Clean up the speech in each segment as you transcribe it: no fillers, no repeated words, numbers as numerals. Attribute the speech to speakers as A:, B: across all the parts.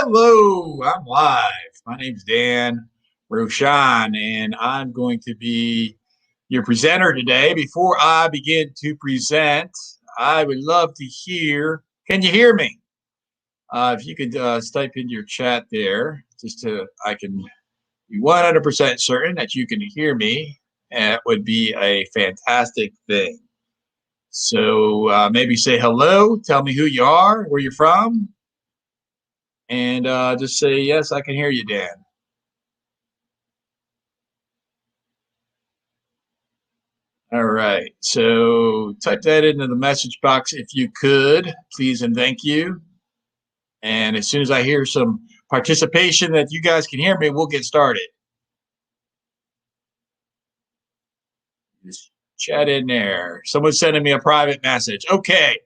A: Hello, I'm live. My name's Dan Roshan, and I'm going to be your presenter today. Before I begin to present, I would love to hear, can you hear me? If you could type in your chat there, I can be 100% certain that you can hear me. That would be a fantastic thing. So maybe say hello, tell me who you are, where you're from, and just say, yes, I can hear you, Dan. All right, so type that into the message box if you could, please and thank you. And as soon as I hear some participation that you guys can hear me, we'll get started. Just chat in there. Someone's sending me a private message. Okay,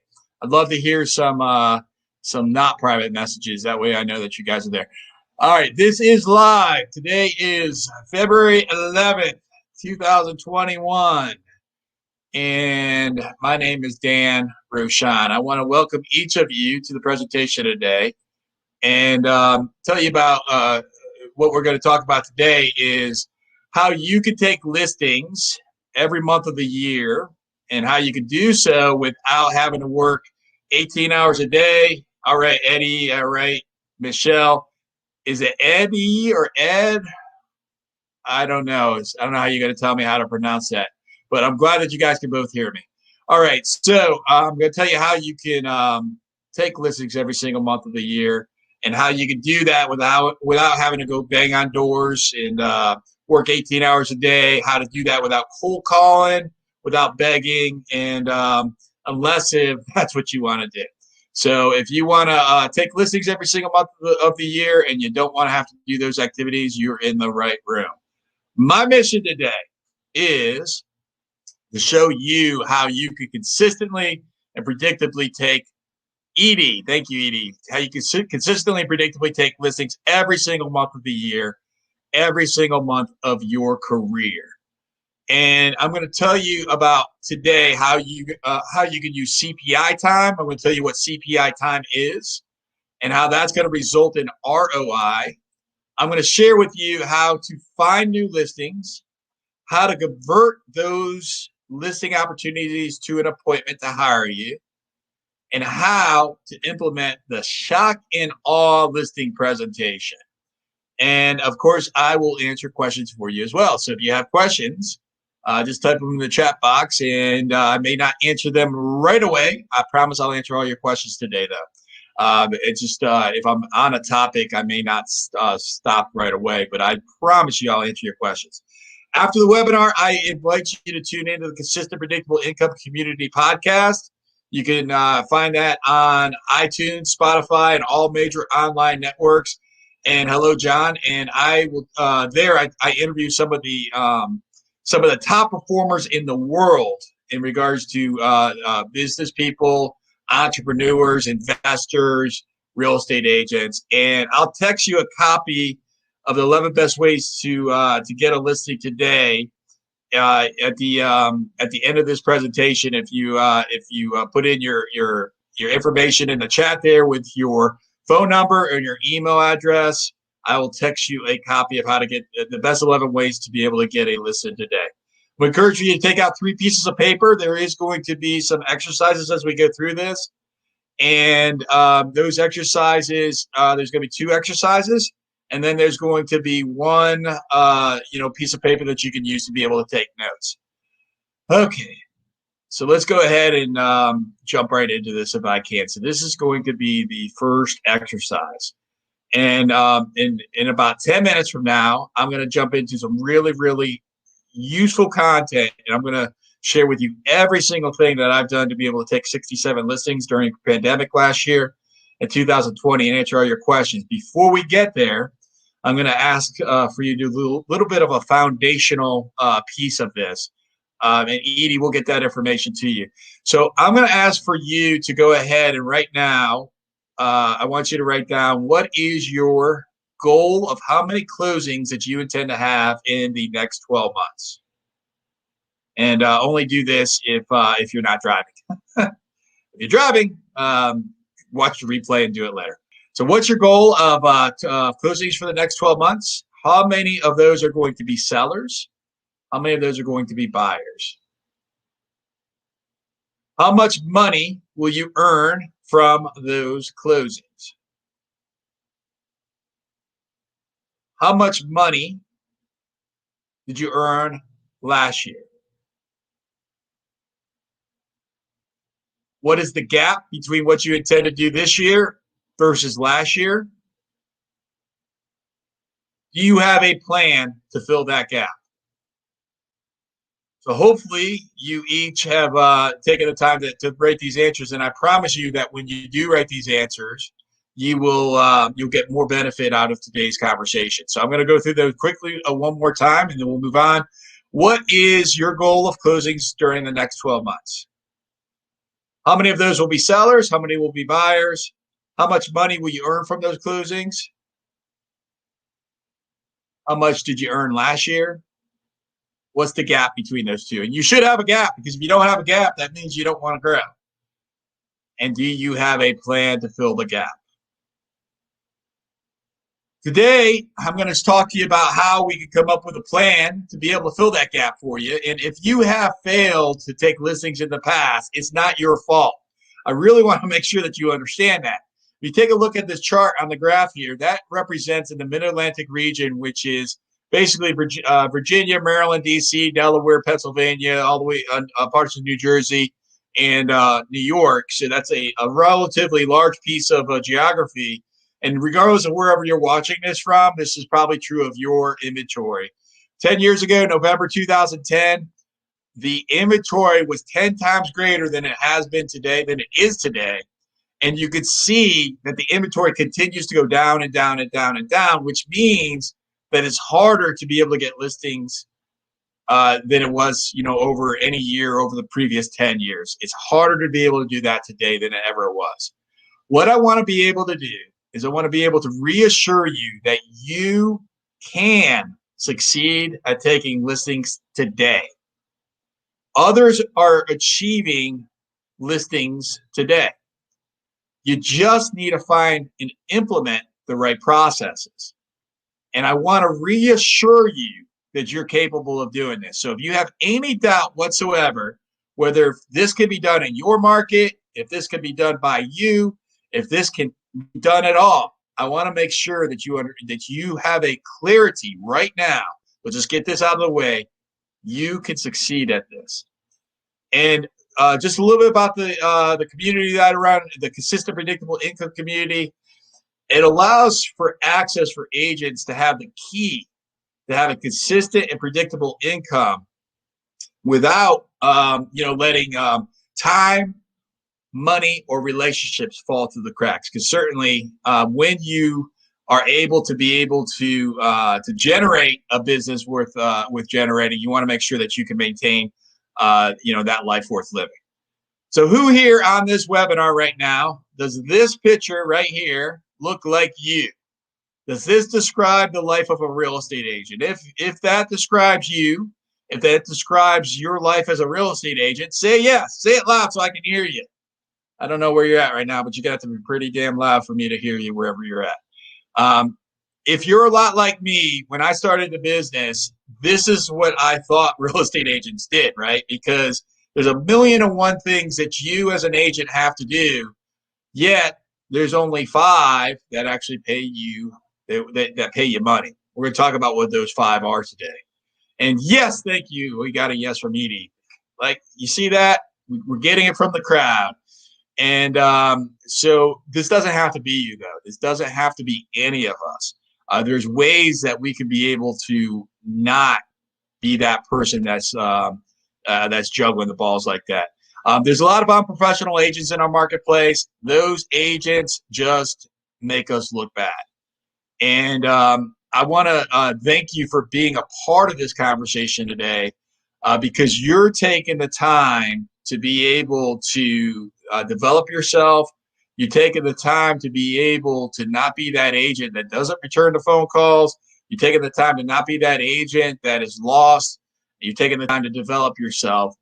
A: I'd love to hear some not private messages. That way I know that you guys are there. All right, this is live. Today is February 11th, 2021. And my name is Dan Roshan. I want to welcome each of you to the presentation today and tell you about what we're going to talk about today is how you can take listings every month of the year and how you can do so without having to work 18 hours a day. All right, Eddie. All right, Michelle. Is it Eddie or Ed? I don't know. I don't know how you're going to tell me how to pronounce that. But I'm glad that you guys can both hear me. All right, so I'm going to tell you how you can take listings every single month of the year and how you can do that without having to go bang on doors and work 18 hours a day, how to do that without cold calling, without begging, and unless if that's what you want to do. So if you want to take listings every single month of the year and you don't want to have to do those activities, you're in the right room. My mission today is to show you how you can consistently and predictably take Edie. Thank you, Edie. How you can consistently and predictably take listings every single month of the year, every single month of your career. And I'm going to tell you about today how you can use CPI time. I'm going to tell you what CPI time is and how that's going to result in ROI. I'm going to share with you how to find new listings, how to convert those listing opportunities to an appointment to hire you, and how to implement the shock and awe listing presentation. And of course, I will answer questions for you as well. So if you have questions, just type them in the chat box, and I may not answer them right away. I promise I'll answer all your questions today, though. It's just if I'm on a topic, I may not stop right away, but I promise you I'll answer your questions. After the webinar, I invite you to tune into the Consistent Predictable Income Community podcast. You can find that on iTunes, Spotify, and all major online networks. And hello, John. And I will I interview some of the top performers in the world in regards to business people, entrepreneurs, investors, real estate agents. And I'll text you a copy of the 11 best ways to get a listing today at the end of this presentation. If you put in your information in the chat there with your phone number and your email address, I will text you a copy of how to get the best 11 ways to be able to get a listing today. I encourage you to take out 3 pieces of paper. There is going to be some exercises as we go through this, and those exercises, there's going to be 2 exercises. And then there's going to be one, piece of paper that you can use to be able to take notes. Okay, so let's go ahead and jump right into this if I can. So this is going to be the first exercise. And in about 10 minutes from now, I'm going to jump into some really, really useful content. And I'm going to share with you every single thing that I've done to be able to take 67 listings during the pandemic last year in 2020 and answer all your questions. Before we get there, I'm going to ask for you to do a little bit of a foundational piece of this. And Edie will get that information to you. So I'm going to ask for you to go ahead and right now, I want you to write down what is your goal of how many closings that you intend to have in the next 12 months. And only do this if you're not driving. If you're driving, watch the replay and do it later. So what's your goal of closings for the next 12 months? How many of those are going to be sellers? How many of those are going to be buyers? How much money will you earn from those closings? How much money did you earn last year? What is the gap between what you intend to do this year versus last year? Do you have a plan to fill that gap? So hopefully you each have taken the time to write these answers, and I promise you that when you do write these answers, you'll get more benefit out of today's conversation. So I'm going to go through those quickly one more time, and then we'll move on. What is your goal of closings during the next 12 months? How many of those will be sellers? How many will be buyers? How much money will you earn from those closings? How much did you earn last year? What's the gap between those two? And you should have a gap, because if you don't have a gap, that means you don't want to grow. And do you have a plan to fill the gap? Today, I'm going to talk to you about how we can come up with a plan to be able to fill that gap for you. And if you have failed to take listings in the past, it's not your fault. I really want to make sure that you understand that. If you take a look at this chart on the graph here, that represents in the Mid-Atlantic region, which is basically Virginia, Maryland, D.C., Delaware, Pennsylvania, all the way parts of New Jersey and New York. So that's a relatively large piece of geography. And regardless of wherever you're watching this from, this is probably true of your inventory. 10 years ago, November 2010, the inventory was 10 times greater than it has been today, than it is today. And you could see that the inventory continues to go down and down and down and down, which means that it's harder to be able to get listings than it was, over any year over the previous 10 years. It's harder to be able to do that today than it ever was. What I want to be able to do is I want to be able to reassure you that you can succeed at taking listings today. Others are achieving listings today. You just need to find and implement the right processes. And I want to reassure you that you're capable of doing this. So if you have any doubt whatsoever, whether this can be done in your market, if this can be done by you, if this can be done at all, I want to make sure that you have a clarity right now. We'll just get this out of the way. You can succeed at this. And just a little bit about the community that I run, the consistent, predictable income community. It allows for access for agents to have the key to have a consistent and predictable income without, letting time, money, or relationships fall through the cracks. Because certainly, when you are able to generate a business worth generating, you want to make sure that you can maintain, that life worth living. So, who here on this webinar right now does this picture right here look like you? Does this describe the life of a real estate agent? If that describes you, if that describes your life as a real estate agent, say yes. Say it loud so I can hear you. I don't know where you're at right now, but you got to be pretty damn loud for me to hear you wherever you're at. If you're a lot like me, when I started the business, this is what I thought real estate agents did, right? Because there's a million and one things that you as an agent have to do, yet there's only 5 that actually pay you, that pay you money. We're going to talk about what those 5 are today. And yes, thank you. We got a yes from Edie. Like, you see that? We're getting it from the crowd. And so this doesn't have to be you, though. This doesn't have to be any of us. There's ways that we can be able to not be that person that's juggling the balls like that. There's a lot of unprofessional agents in our marketplace. Those agents just make us look bad. And I want to thank you for being a part of this conversation today, because you're taking the time to be able to develop yourself. You're taking the time to be able to not be that agent that doesn't return the phone calls. You're taking the time to not be that agent that is lost. You're taking the time to develop yourself.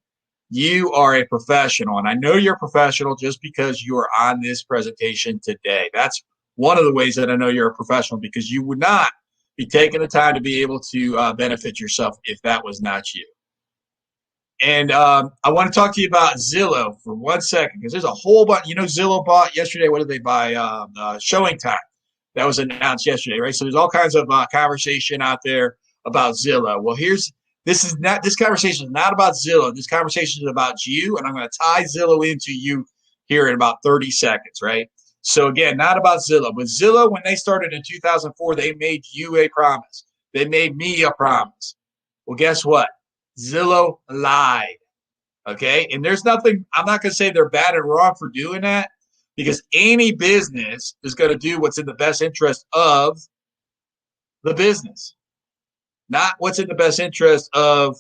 A: You are a professional, and I know you're a professional just because you are on this presentation today. That's one of the ways that I know you're a professional, because you would not be taking the time to be able to benefit yourself if that was not you. And I want to talk to you about Zillow for 1 second, because there's a whole bunch. Zillow bought yesterday. What did they buy? Showing Time. That was announced yesterday, right? So there's all kinds of conversation out there about Zillow. Well, this conversation is not about Zillow. This conversation is about you, and I'm going to tie Zillow into you here in about 30 seconds, right? So again, not about Zillow, but Zillow, when they started in 2004, they made you a promise. They made me a promise. Well, guess what? Zillow lied. Okay. And there's nothing, I'm not going to say they're bad and wrong for doing that, because any business is going to do what's in the best interest of the business, not what's in the best interest of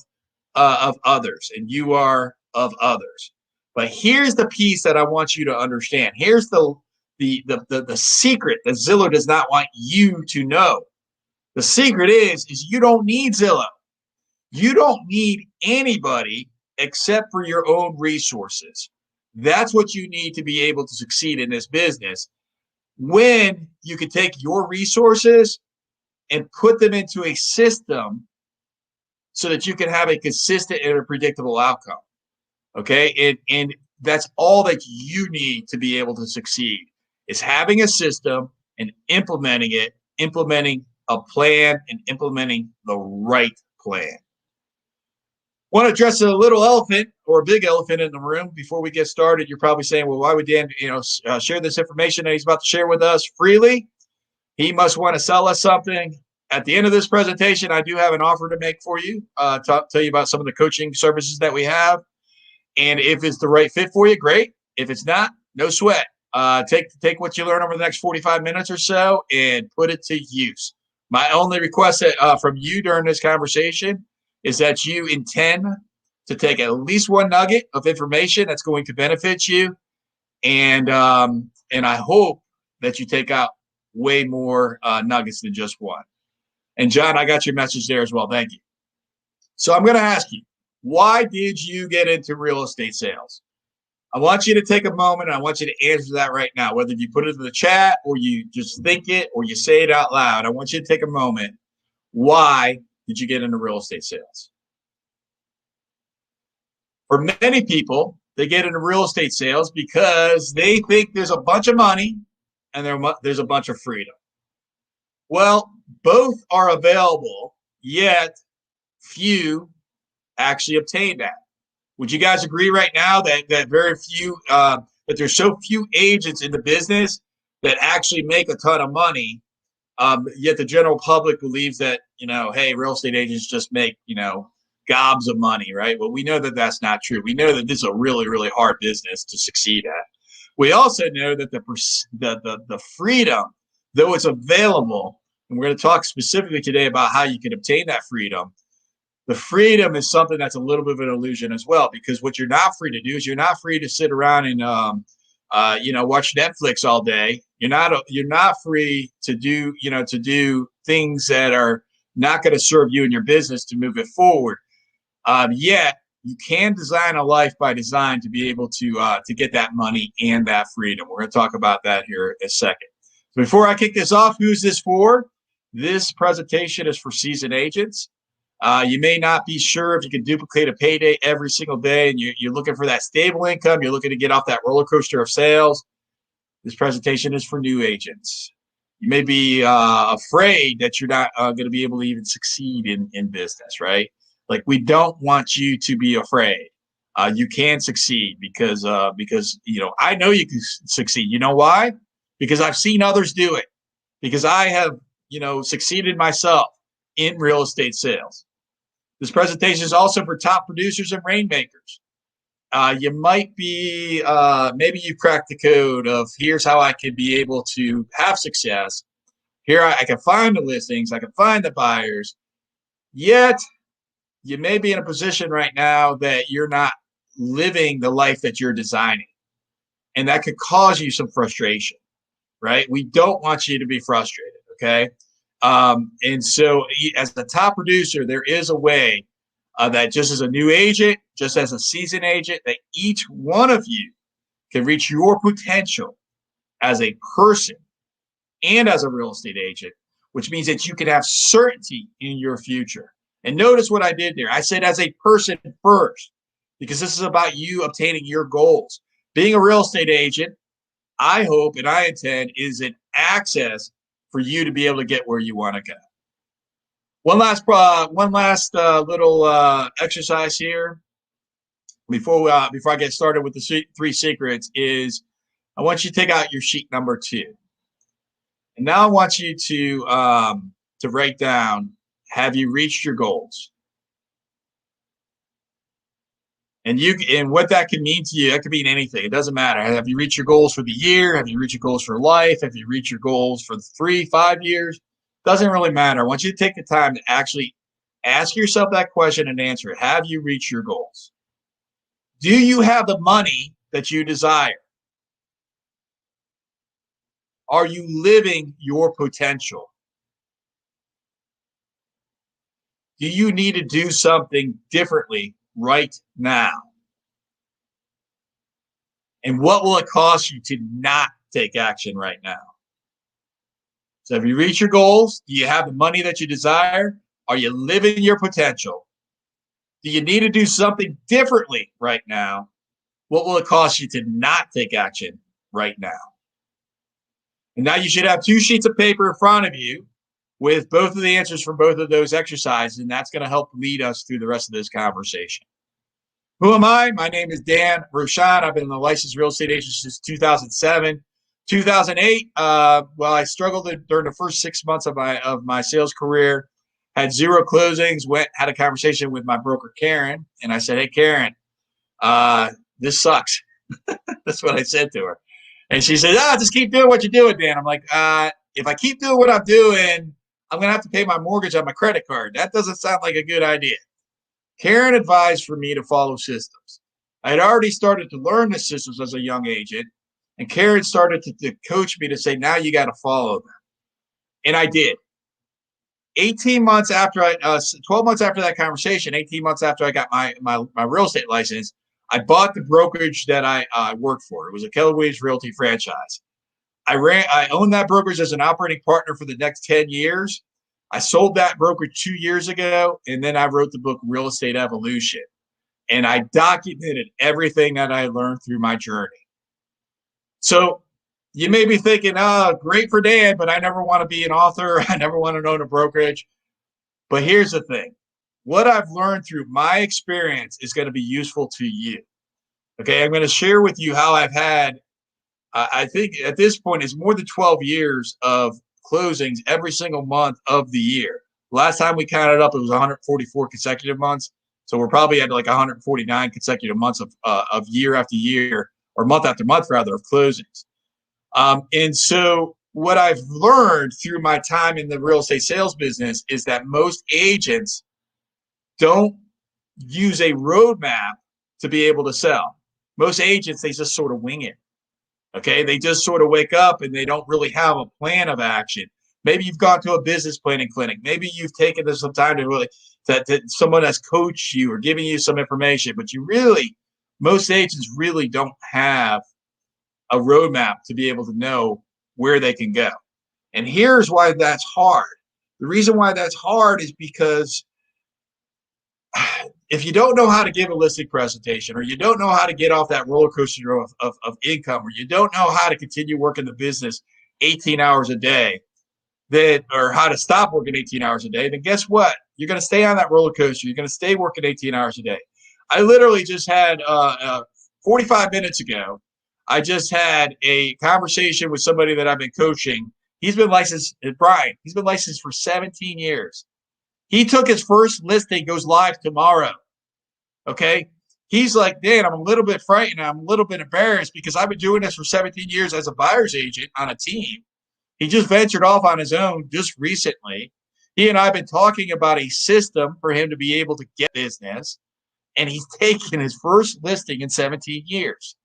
A: others. And you are of others. But here's the piece that I want you to understand. Here's the secret that Zillow does not want you to know. The secret is you don't need Zillow. You don't need anybody except for your own resources. That's what you need to be able to succeed in this business. When you can take your resources and put them into a system so that you can have a consistent and a predictable outcome. Okay. And that's all that you need to be able to succeed, is having a system and implementing a plan, and implementing the right plan. Want to address a little elephant or a big elephant in the room before we get started. You're probably saying, well, why would Dan, share this information that he's about to share with us freely? He must want to sell us something. At the end of this presentation, I do have an offer to make for you, tell you about some of the coaching services that we have. And if it's the right fit for you, great. If it's not, no sweat. Take what you learn over the next 45 minutes or so and put it to use. My only request from you during this conversation is that you intend to take at least one nugget of information that's going to benefit you. And I hope that you take out way more nuggets than just one. And John, I got your message there as well. Thank you. So I'm going to ask you, why did you get into real estate sales? I want you to take a moment, and I want you to answer that right now, whether you put it in the chat or you just think it or you say it out loud. I want you to take a moment. Why did you get into real estate sales? For many people, they get into real estate sales because they think there's a bunch of money and there's a bunch of freedom. Well, both are available, yet few actually obtain that. Would you guys agree right now that very few, that there's so few agents in the business that actually make a ton of money, yet the general public believes that, hey, real estate agents just make, gobs of money, right? Well, we know that that's not true. We know that this is a really, really hard business to succeed at. We also know that the freedom, though it's available, and we're going to talk specifically today about how you can obtain that freedom. The freedom is something that's a little bit of an illusion as well, because what you're not free to do is you're not free to sit around and watch Netflix all day. You're not free to do things that are not going to serve you and your business to move it forward. Yet you can design a life by design to be able to get that money and that freedom. We're going to talk about that here in a second. So before I kick this off, who's this for? This presentation is for seasoned agents. You may not be sure if you can duplicate a payday every single day, and you're looking for that stable income. You're looking to get off that roller coaster of sales. This presentation is for new agents. You may be afraid that you're not going to be able to even succeed in business, right? Like, we don't want you to be afraid. You can succeed because I know you can succeed. You know why? Because I've seen others do it. Because I have succeeded myself in real estate sales. This presentation is also for top producers and rainmakers. You might be, maybe you cracked the code of, here's how I can be able to have success. Here I can find the listings, I can find the buyers. Yet you may be in a position right now that you're not living the life that you're designing. And that could cause you some frustration, right? We don't want you to be frustrated, okay? And so as the top producer, there is a way that just as a new agent, just as a seasoned agent, that each one of you can reach your potential as a person and as a real estate agent, which means that you can have certainty in your future. And notice what I did there. I said as a person first, because this is about you obtaining your goals. Being a real estate agent, I hope and I intend, is an access for you to be able to get where you want to go. One last little exercise here before I get started with the 3 secrets is I want you to take out your sheet number 2, and now I want you to write down: have you reached your goals? And what that can mean to you, that could mean anything. It doesn't matter. Have you reached your goals for the year? Have you reached your goals for life? Have you reached your goals for 3, 5 years? Doesn't really matter. I want you to take the time to actually ask yourself that question and answer it. Have you reached your goals? Do you have the money that you desire? Are you living your potential? Do you need to do something differently right now? And what will it cost you to not take action right now? So have you reached your goals? Do you have the money that you desire? Are you living your potential? Do you need to do something differently right now? What will it cost you to not take action right now? And now you should have 2 sheets of paper in front of you with both of the answers for both of those exercises, and that's going to help lead us through the rest of this conversation. Who am I? My name is Dan Rochon. I've been a licensed real estate agent since 2007. 2008, I struggled during the first 6 months of my sales career, had 0 closings, had a conversation with my broker, Karen, and I said, hey, Karen, this sucks. That's what I said to her. And she said, just keep doing what you're doing, Dan. I'm like, if I keep doing what I'm doing, I'm going to have to pay my mortgage on my credit card. That doesn't sound like a good idea. Karen advised for me to follow systems. I had already started to learn the systems as a young agent, and Karen started to coach me to say, now you got to follow them. And I did. 12 months after that conversation, 18 months after I got my real estate license, I bought the brokerage that I worked for. It was a Keller Williams Realty franchise. I owned that brokerage as an operating partner for the next 10 years. I sold that brokerage 2 years ago, and then I wrote the book Real Estate Evolution. And I documented everything that I learned through my journey. So you may be thinking, great for Dan, but I never want to be an author. I never want to own a brokerage. But here's the thing. What I've learned through my experience is going to be useful to you. Okay, I'm going to share with you how I've had, I think at this point, it's more than 12 years of closings every single month of the year. Last time we counted up, it was 144 consecutive months. So we're probably at like 149 consecutive months of year after year, or month after month, rather, of closings. And so what I've learned through my time in the real estate sales business is that most agents don't use a roadmap to be able to sell. Most agents, they just sort of wing it. Okay, they just sort of wake up and they don't really have a plan of action. Maybe you've gone to a business planning clinic. Maybe you've taken some time to really that someone has coached you or given you some information, but most agents really don't have a roadmap to be able to know where they can go. And here's why that's hard. The reason why that's hard is because if you don't know how to give a listing presentation, or you don't know how to get off that roller coaster of income, or you don't know how to continue working the business 18 hours a day, or how to stop working 18 hours a day, then guess what? You're going to stay on that roller coaster. You're going to stay working 18 hours a day. I literally just had 45 minutes ago, I just had a conversation with somebody that I've been coaching. He's been licensed, Brian. He's been licensed for 17 years. He took his first listing, goes live tomorrow. Okay. He's like, Dan, I'm a little bit frightened. I'm a little bit embarrassed because I've been doing this for 17 years as a buyer's agent on a team. He just ventured off on his own just recently. He and I have been talking about a system for him to be able to get business. And he's taken his first listing in 17 years.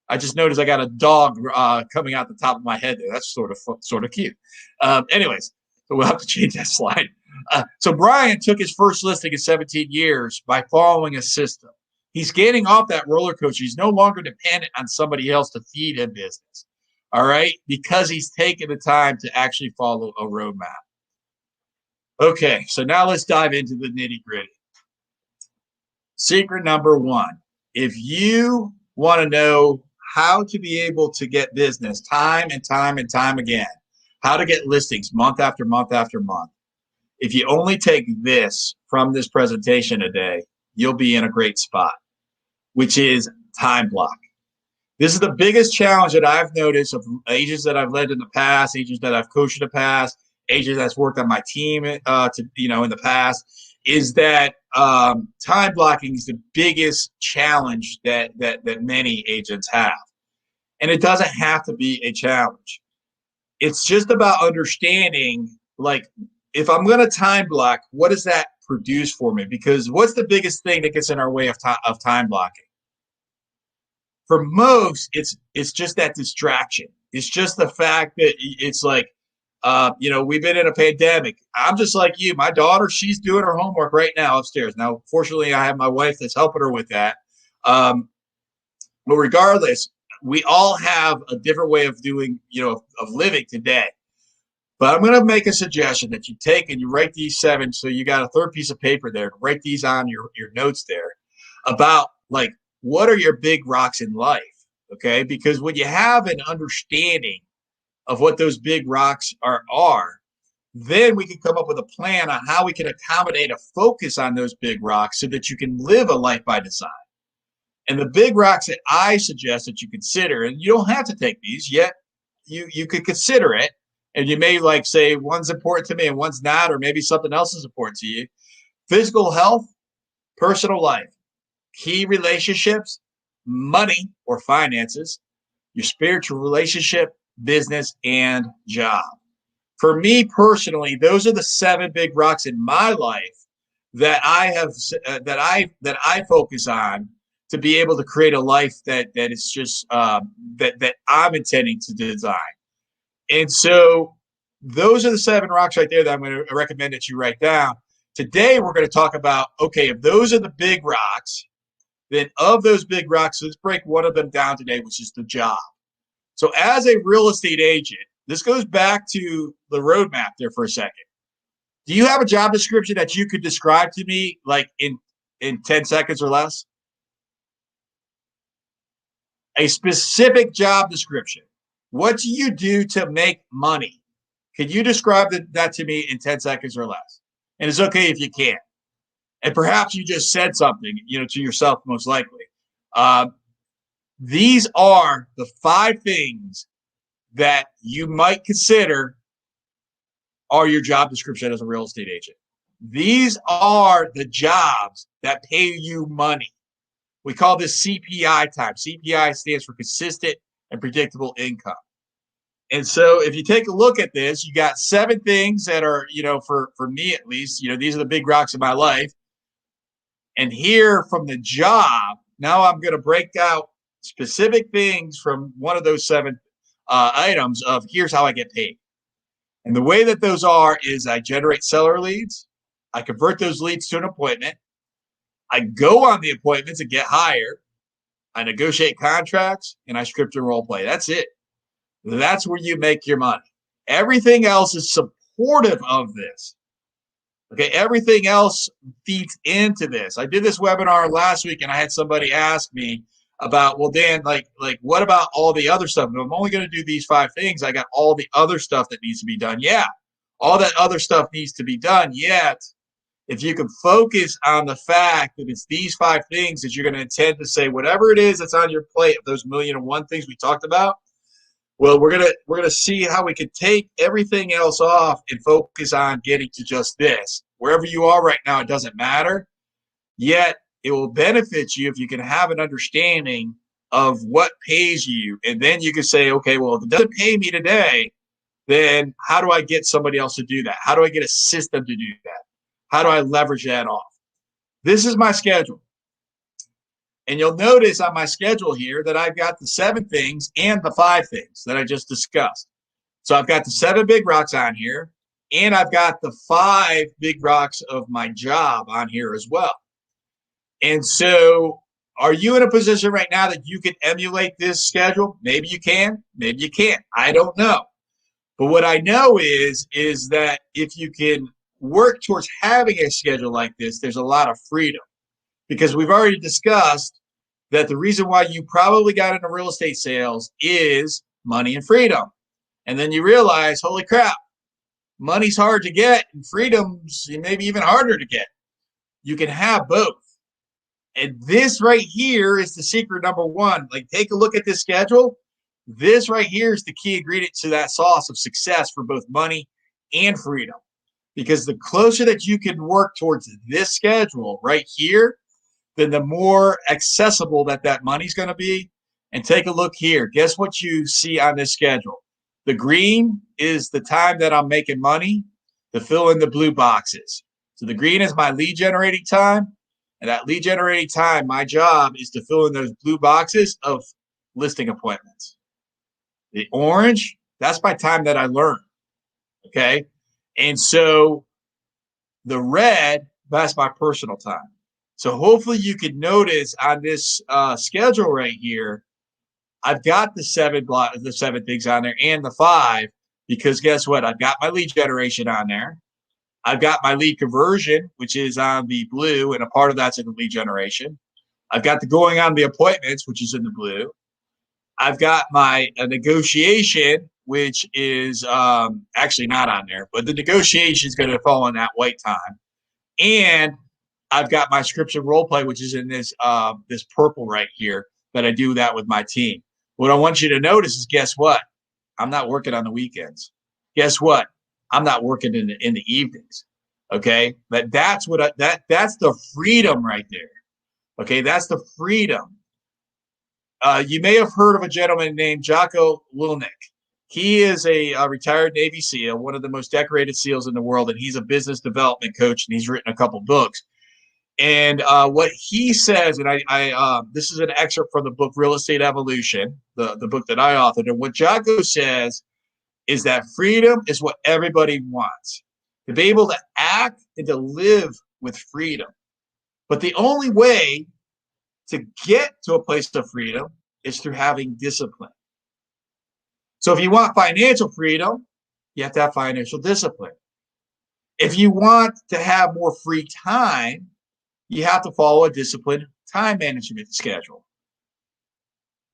A: I just noticed I got a dog coming out the top of my head there. That's sort of cute. Anyways, so we'll have to change that slide. So Brian took his first listing in 17 years by following a system. He's getting off that roller coaster. He's no longer dependent on somebody else to feed him business. All right, because he's taken the time to actually follow a roadmap. Okay, so now let's dive into the nitty gritty. Secret number one, if you want to know how to be able to get business time and time and time again, how to get listings month after month after month, if you only take this from this presentation today, you'll be in a great spot, which is time block. This is the biggest challenge that I've noticed of agents that I've led in the past, agents that I've coached in the past, agents that's worked on my team, in the past, is that time blocking is the biggest challenge that many agents have, and it doesn't have to be a challenge. It's just about understanding, like, if I'm going to time block, what does that produce for me? Because what's the biggest thing that gets in our way of time blocking? For most, it's just that distraction. It's just the fact that it's like, we've been in a pandemic. I'm just like you. My daughter, she's doing her homework right now upstairs. Now, fortunately, I have my wife that's helping her with that. But regardless, we all have a different way of doing, of living today. But I'm going to make a suggestion that you take and you write these 7. So you got a third piece of paper there. Write these on your notes there about, like, what are your big rocks in life? Okay. Because when you have an understanding of what those big rocks are, then we can come up with a plan on how we can accommodate a focus on those big rocks so that you can live a life by design. And the big rocks that I suggest that you consider, and you don't have to take these yet, you could consider it. And you may like say one's important to me and one's not, or maybe something else is important to you. Physical health, personal life, key relationships, money or finances, your spiritual relationship, business, and job. For me personally, those are the 7 big rocks in my life that I have that I focus on to be able to create a life that is just that I'm intending to design. And so those are the 7 rocks right there that I'm going to recommend that you write down. Today, we're going to talk about, okay, if those are the big rocks, then of those big rocks, let's break one of them down today, which is the job. So as a real estate agent, this goes back to the roadmap there for a second. Do you have a job description that you could describe to me like in 10 seconds or less? A specific job description. What do you do to make money? Can you describe that to me in 10 seconds or less? And it's okay if you can't. And perhaps you just said something, to yourself, most likely. These are the 5 things that you might consider are your job description as a real estate agent. These are the jobs that pay you money. We call this CPI time. CPI stands for consistent and predictable income. And so if you take a look at this, you got 7 things that are, for me at least, these are the big rocks in my life. And here from the job, now I'm going to break out specific things from one of those 7 items of here's how I get paid. And the way that those are is I generate seller leads. I convert those leads to an appointment. I go on the appointments and get hired. I negotiate contracts and I script and role play. That's it. That's where you make your money. Everything else is supportive of this. Okay, everything else feeds into this. I did this webinar last week and I had somebody ask me about, well, Dan, like what about all the other stuff? If I'm only going to do these 5 things, I got all the other stuff that needs to be done. Yeah, all that other stuff needs to be done. Yet, if you can focus on the fact that it's these 5 things that you're going to intend to say, whatever it is that's on your plate of those 1,000,001 things we talked about, well, we're gonna see how we can take everything else off and focus on getting to just this. Wherever you are right now, it doesn't matter. Yet it will benefit you if you can have an understanding of what pays you, and then you can say, okay, well, if it doesn't pay me today, then how do I get somebody else to do that? How do I get a system to do that? How do I leverage that off? This is my schedule. And you'll notice on my schedule here that I've got the 7 things and the 5 things that I just discussed. So I've got the 7 big rocks on here, and I've got the 5 big rocks of my job on here as well. And so Are you in a position right now that you can emulate this schedule? Maybe you can, maybe you can't. I don't know. But what I know is that if you can work towards having a schedule like this, there's a lot of freedom. Because we've already discussed that the reason why you probably got into real estate sales is money and freedom. And then you realize, holy crap, money's hard to get and freedom's maybe even harder to get. You can have both. And this right here is the secret number one. Like, take a look at this schedule. This right here is the key ingredient to that sauce of success for both money and freedom. Because the closer that you can work towards this schedule right here, then the more accessible that money's going to be. And take a look here. Guess what you see on this schedule? The green is the time that I'm making money to fill in the blue boxes. So the green is my lead generating time. And that lead generating time, my job is to fill in those blue boxes of listing appointments. The orange, that's my time that I learn. Okay. And so the red, that's my personal time. So hopefully you can notice on this schedule right here, I've got the seven things on there and the 5, because guess what? I've got my lead generation on there. I've got my lead conversion, which is on the blue, and a part of that's in the lead generation. I've got the going on the appointments, which is in the blue. I've got my negotiation, which is actually not on there, but the negotiation is going to fall on that white time. And I've got my scripts and role play, which is in this this purple right here, that I do that with my team. What I want you to notice is, guess what? I'm not working on the weekends. Guess what? I'm not working in the evenings. Okay, but that's what that's the freedom right there. Okay, that's the freedom. You may have heard of a gentleman named Jocko Willink. He is a retired Navy SEAL, one of the most decorated SEALs in the world, and he's a business development coach, and he's written a couple books. And what he says, and I this is an excerpt from the book Real Estate Evolution, the book that I authored, and what Jocko says is that freedom is what everybody wants. To be able to act and to live with freedom. But the only way to get to a place of freedom is through having discipline. So if you want financial freedom, you have to have financial discipline. If you want to have more free time, you have to follow a disciplined time management schedule.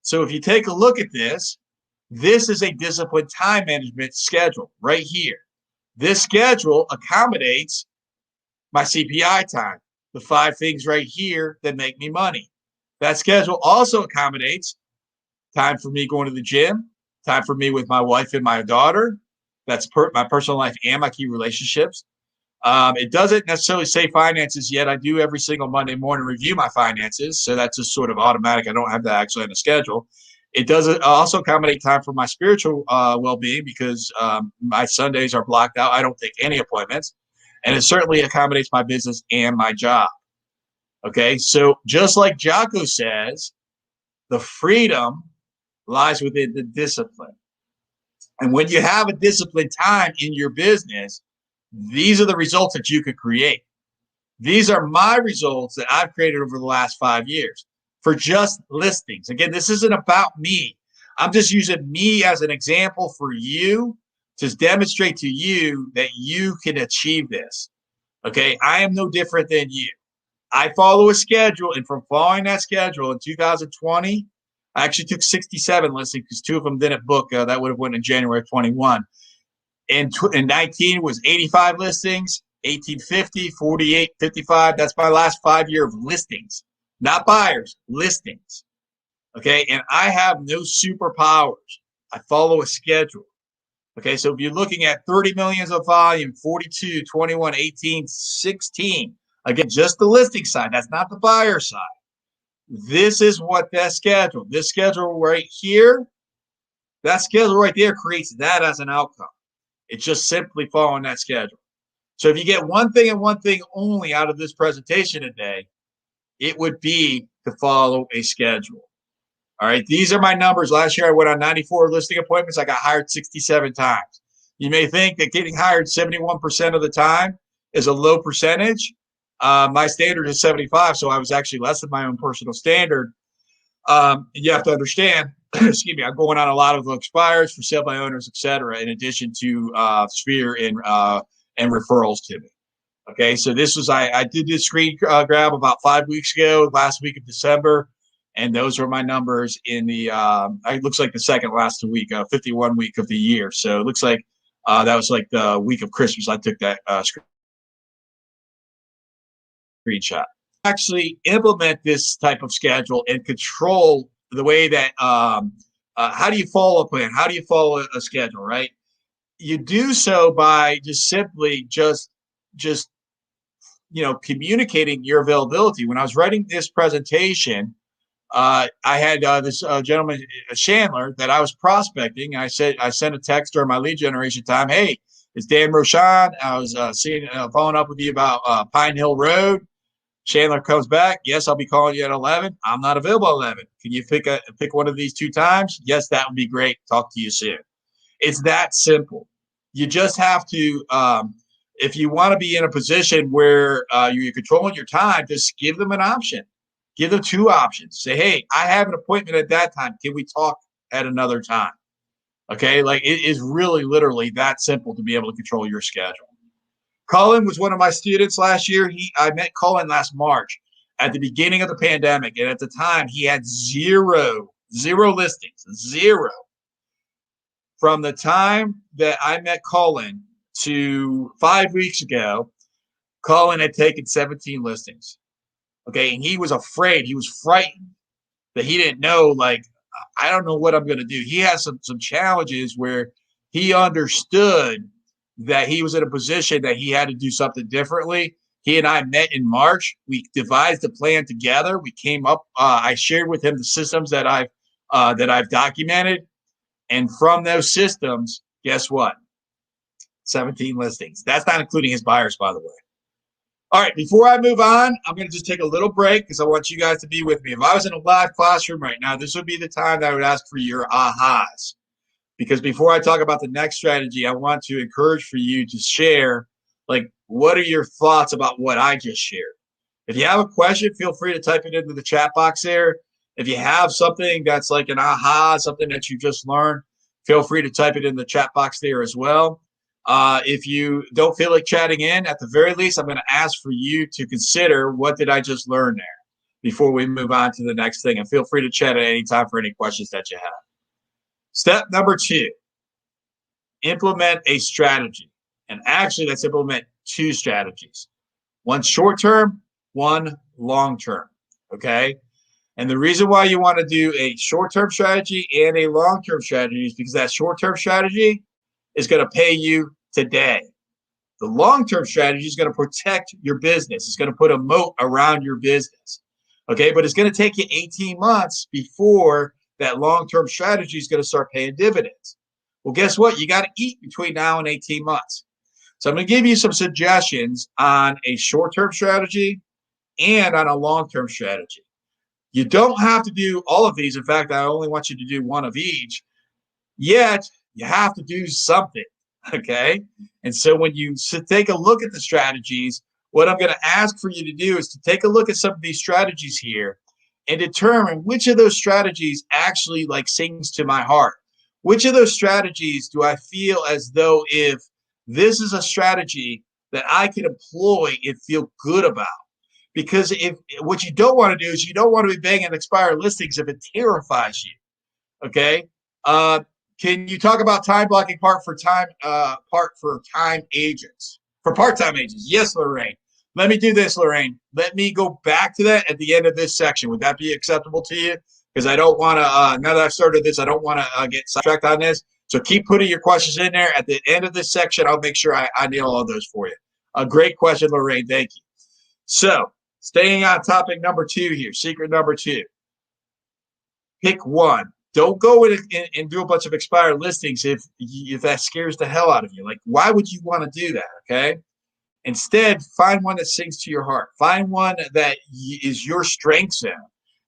A: So if you take a look at this, this is a disciplined time management schedule right here. This schedule accommodates my CPI time, the 5 things right here that make me money. That schedule also accommodates time for me going to the gym, time for me with my wife and my daughter. That's my personal life and my key relationships. It doesn't necessarily say finances yet. I do every single Monday morning review my finances, so that's just sort of automatic. I don't have that actually on the schedule. It does also accommodate time for my spiritual well-being, because my Sundays are blocked out. I don't take any appointments. And it certainly accommodates my business and my job. Okay, so just like Jocko says, the freedom lies within the discipline. And when you have a disciplined time in your business, these are the results that you could create. These are my results that I've created over the last 5 years for just listings. Again, this isn't about me. I'm just using me as an example for you to demonstrate to you that you can achieve this. Okay, I am no different than you. I follow a schedule, and from following that schedule in 2020, I actually took 67 listings because 2 of them didn't book. That would have went in January of 21. In 19 was 85 listings, 18, 50, 48, 55. That's my last 5 year of listings, not buyers, listings. Okay, and I have no superpowers. I follow a schedule. Okay, so if you're looking at 30 millions of volume, 42, 21, 18, 16, again, just the listing side, that's not the buyer side. This is what this schedule right here, that schedule right there creates that as an outcome. It's just simply following that schedule. So if you get one thing and one thing only out of this presentation today, it would be to follow a schedule. All right, these are my numbers. Last year, I went on 94 listing appointments. I got hired 67 times. You may think that getting hired 71% of the time is a low percentage. My standard is 75, so I was actually less than my own personal standard. You have to understand, excuse me, I'm going on a lot of expires for sale by owners, et cetera, in addition to Sphere and referrals to me. Okay, so this was, I did this screen grab about 5 weeks ago, last week of December, and those are my numbers in the, it looks like the second last week, 51 week of the year. So it looks like that was like the week of Christmas. I took that screenshot. Actually implement this type of schedule and control the way that, how do you follow a plan? How do you follow a schedule, right? You do so by just simply just communicating your availability. When I was writing this presentation, I had this gentleman, Chandler, that I was prospecting. I sent a text during my lead generation time. Hey, it's Dan Roshan. I was following up with you about Pine Hill Road. Chandler comes back. Yes, I'll be calling you at 11. I'm not available at 11. Can you pick one of these 2 times? Yes, that would be great. Talk to you soon. It's that simple. You just have to, if you want to be in a position where you're controlling your time, just give them an option. Give them 2 options. Say, hey, I have an appointment at that time. Can we talk at another time? Okay, like it is really literally that simple to be able to control your schedule. Cullen was one of my students last year. I met Cullen last March at the beginning of the pandemic. And at the time, he had zero listings, 0. From the time that I met Cullen to 5 weeks ago, Cullen had taken 17 listings. Okay. And he was afraid. He was frightened that he didn't know, like, I don't know what I'm going to do. He has some challenges where he understood that he was in a position that he had to do something differently. He and I met in March. We devised a plan together. We came up. I shared with him the systems that I've documented, and from those systems, guess what? 17 listings. That's not including his buyers, by the way. All right. Before I move on, I'm going to just take a little break because I want you guys to be with me. If I was in a live classroom right now, this would be the time that I would ask for your ahas. Because before I talk about the next strategy, I want to encourage for you to share, like, what are your thoughts about what I just shared? If you have a question, feel free to type it into the chat box there. If you have something that's like an aha, something that you just learned, feel free to type it in the chat box there as well. If you don't feel like chatting in, at the very least, I'm going to ask for you to consider what did I just learn there before we move on to the next thing. And feel free to chat at any time for any questions that you have. Step number 2, implement a strategy. And actually, let's implement 2 strategies. One short-term, one long-term, okay? And the reason why you want to do a short-term strategy and a long-term strategy is because that short-term strategy is going to pay you today. The long-term strategy is going to protect your business. It's going to put a moat around your business, okay? But it's going to take you 18 months before that long-term strategy is going to start paying dividends. Well, guess what? You got to eat between now and 18 months. So I'm going to give you some suggestions on a short-term strategy and on a long-term strategy. You don't have to do all of these. In fact, I only want you to do one of each. Yet, you have to do something, okay? And so when you take a look at the strategies, what I'm going to ask for you to do is to take a look at some of these strategies here and determine which of those strategies actually like sings to my heart. Which of those strategies do I feel as though if this is a strategy that I can employ and feel good about? Because if what you don't want to do is you don't want to be banging expired listings if it terrifies you. Okay. Can you talk about time blocking part for time agents, for part-time agents? Yes, Lorraine. Let me do this, Lorraine. Let me go back to that at the end of this section. Would that be acceptable to you? Because I don't want to, now that I've started this, I don't want to get sidetracked on this. So keep putting your questions in there. At the end of this section, I'll make sure I nail all those for you. A great question, Lorraine. Thank you. So staying on topic number 2 here, secret number 2. Pick one. Don't go in and do a bunch of expired listings if that scares the hell out of you. Like, why would you want to do that, okay? Instead, find one that sings to your heart. Find one that is your strength zone.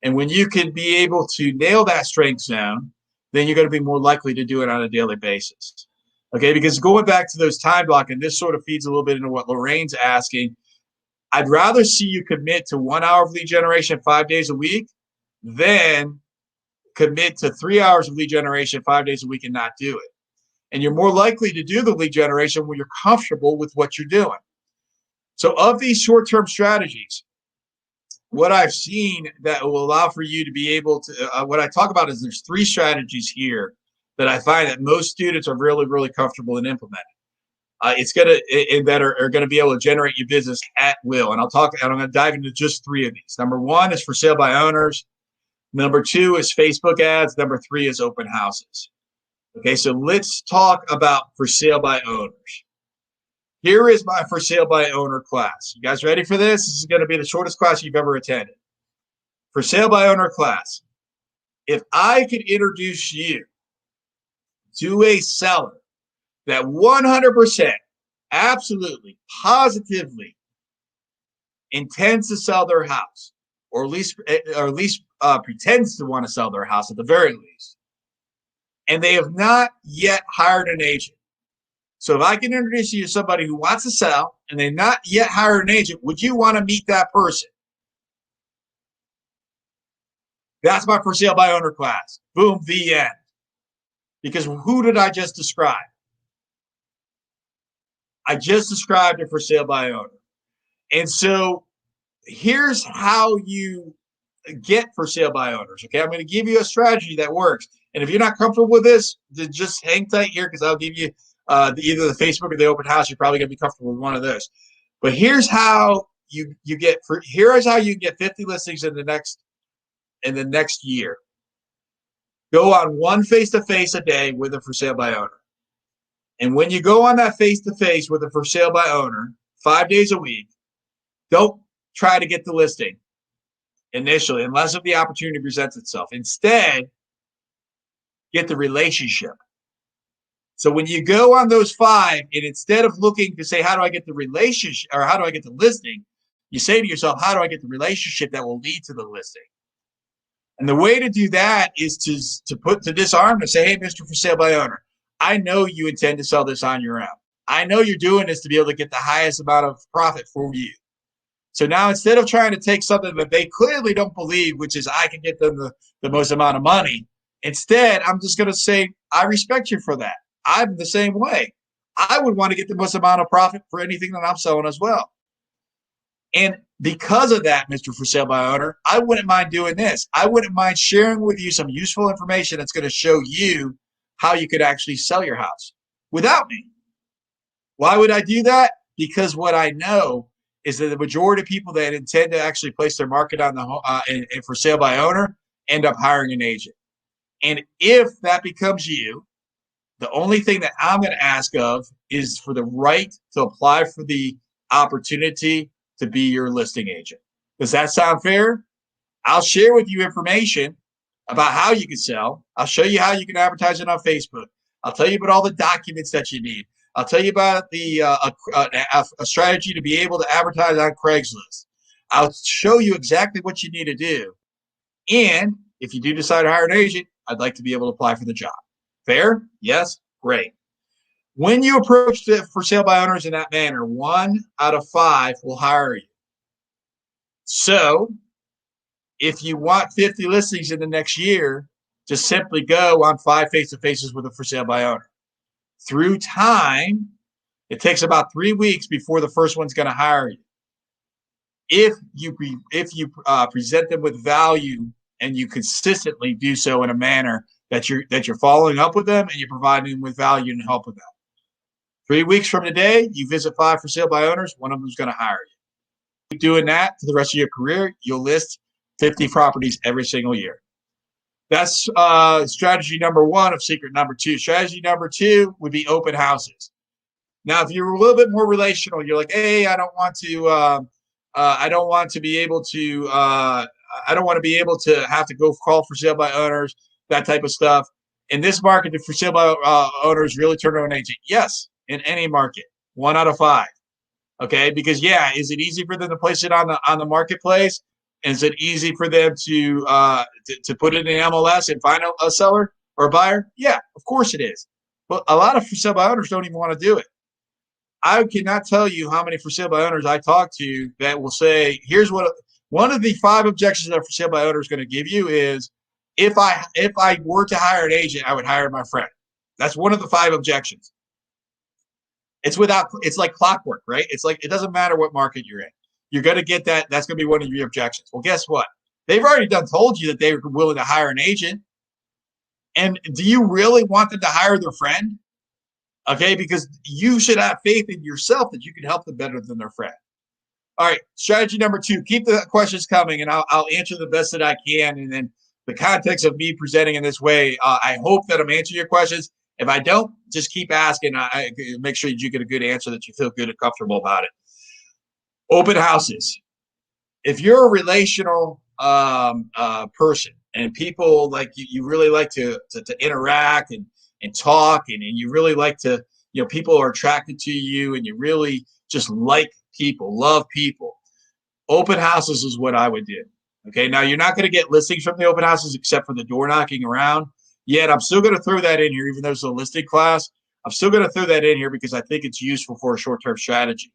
A: And when you can be able to nail that strength zone, then you're going to be more likely to do it on a daily basis. Okay, because going back to those time blocking, this sort of feeds a little bit into what Lorraine's asking. I'd rather see you commit to 1 hour of lead generation 5 days a week than commit to 3 hours of lead generation 5 days a week and not do it. And you're more likely to do the lead generation when you're comfortable with what you're doing. So of these short-term strategies, what I've seen that will allow for you to be able to, what I talk about is there's 3 strategies here that I find that most students are really, really comfortable in implementing. It's gonna that are going to be able to generate your business at will. And I'm going to dive into just 3 of these. Number 1 is for sale by owners. Number 2 is Facebook ads. Number 3 is open houses. Okay, so let's talk about for sale by owners. Here is my for sale by owner class. You guys ready for this? This is going to be the shortest class you've ever attended. For sale by owner class. If I could introduce you to a seller that 100%, absolutely, positively intends to sell their house, or at least pretends to want to sell their house at the very least, and they have not yet hired an agent. So if I can introduce you to somebody who wants to sell and they've not yet hired an agent, would you want to meet that person? That's my for sale by owner class. Boom, the end. Because who did I just describe? I just described a for sale by owner. And so here's how you get for sale by owners. Okay, I'm going to give you a strategy that works. And if you're not comfortable with this, then just hang tight here because I'll give you either the Facebook or the open house. You're probably going to be comfortable with one of those. But here's how you get 50 listings in the next year. Go on one face-to-face a day with a for sale by owner. And when you go on that face-to-face with a for sale by owner 5 days a week, don't try to get the listing initially unless if the opportunity presents itself. Instead, get the relationship. So when you go on those 5, and instead of looking to say, how do I get the relationship or how do I get the listing, you say to yourself, how do I get the relationship that will lead to the listing? And the way to do that is to disarm and say, hey, Mr. For Sale by Owner, I know you intend to sell this on your own. I know you're doing this to be able to get the highest amount of profit for you. So now instead of trying to take something that they clearly don't believe, which is I can get them the most amount of money, instead, I'm just going to say, I respect you for that. I'm the same way. I would want to get the most amount of profit for anything that I'm selling as well. And because of that, Mr. For Sale by Owner, I wouldn't mind doing this. I wouldn't mind sharing with you some useful information that's going to show you how you could actually sell your house without me. Why would I do that? Because what I know is that the majority of people that intend to actually place their market on the and for sale by owner end up hiring an agent. And if that becomes you, the only thing that I'm going to ask of is for the right to apply for the opportunity to be your listing agent. Does that sound fair? I'll share with you information about how you can sell. I'll show you how you can advertise it on Facebook. I'll tell you about all the documents that you need. I'll tell you about a strategy to be able to advertise on Craigslist. I'll show you exactly what you need to do. And if you do decide to hire an agent, I'd like to be able to apply for the job. Fair? Yes? Great. When you approach the for sale by owners in that manner, 1 out of 5 will hire you. So if you want 50 listings in the next year, just simply go on 5 face-to-faces with a for sale by owner. Through time, it takes about 3 weeks before the first one's going to hire you. If you present them with value and you consistently do so in a manner that you're following up with them and you're providing them with value and help with them. 3 weeks from today, you visit 5 for sale by owners, one of them is going to hire you. Keep doing that for the rest of your career, you'll list 50 properties every single year. That's strategy number 1 of secret number 2. Strategy number 2 would be open houses. Now, if you're a little bit more relational, you're like, hey, I don't want to be able to have to go call for sale by owners, that type of stuff. In this market, the for sale by owners really turn on an agent. Yes, in any market, 1 out of 5. Okay, because is it easy for them to place it on the marketplace? Is it easy for them to put it in MLS and find a seller or a buyer? Yeah, of course it is. But a lot of for sale by owners don't even want to do it. I cannot tell you how many for sale by owners I talk to that will say, here's what one of the 5 objections that a for sale by owner is going to give you is, if I were to hire an agent, I would hire my friend. That's one of the 5 objections. It's like clockwork, right? It's like, it doesn't matter what market you're in. You're going to get that. That's going to be one of your objections. Well, guess what? They've already told you that they're willing to hire an agent. And do you really want them to hire their friend? Okay, because you should have faith in yourself that you can help them better than their friend. All right, strategy number 2, keep the questions coming, and I'll answer the best that I can. And then the context of me presenting in this way, I hope that I'm answering your questions. If I don't, just keep asking. I make sure that you get a good answer, that you feel good and comfortable about it. Open houses. If you're a relational person and people like you really like to interact and talk, and you really like to, people are attracted to you, and you really just like people, love people, open houses is what I would do. Okay, now you're not going to get listings from the open houses except for the door knocking around. Yet I'm still going to throw that in here, even though it's a listing class. I'm still going to throw that in here because I think it's useful for a short-term strategy.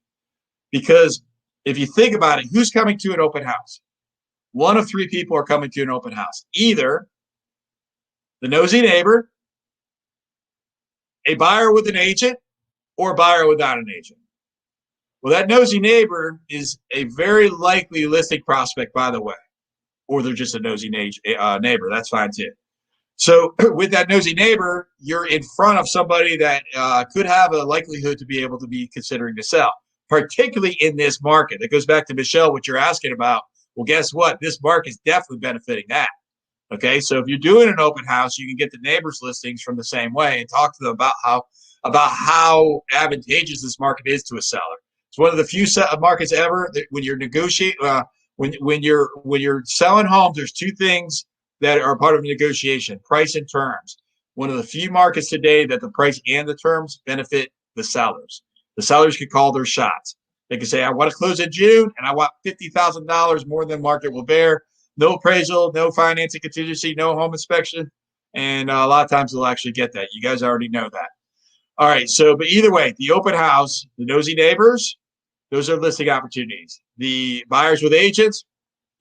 A: Because if you think about it, who's coming to an open house? One of 3 people are coming to an open house. Either the nosy neighbor, a buyer with an agent, or a buyer without an agent. Well, that nosy neighbor is a very likely listing prospect, by the way. Or they're just a nosy neighbor. That's fine too. So with that nosy neighbor, you're in front of somebody that could have a likelihood to be able to be considering to sell, particularly in this market. That goes back to Michelle, what you're asking about. Well, guess what? This market is definitely benefiting that. Okay, so if you're doing an open house, you can get the neighbors' listings from the same way and talk to them about how advantageous this market is to a seller. It's one of the few markets ever that when you're negotiating, when you're selling homes, there's 2 things that are part of negotiation: price and terms. One of the few markets today that the price and the terms benefit the sellers. The sellers can call their shots. They can say, I want to close in June and I want $50,000 more than market will bear. No appraisal, no financing contingency, no home inspection. And a lot of times they'll actually get that. You guys already know that. All right. So, but either way, the open house, the nosy neighbors, those are listing opportunities. The buyers with agents,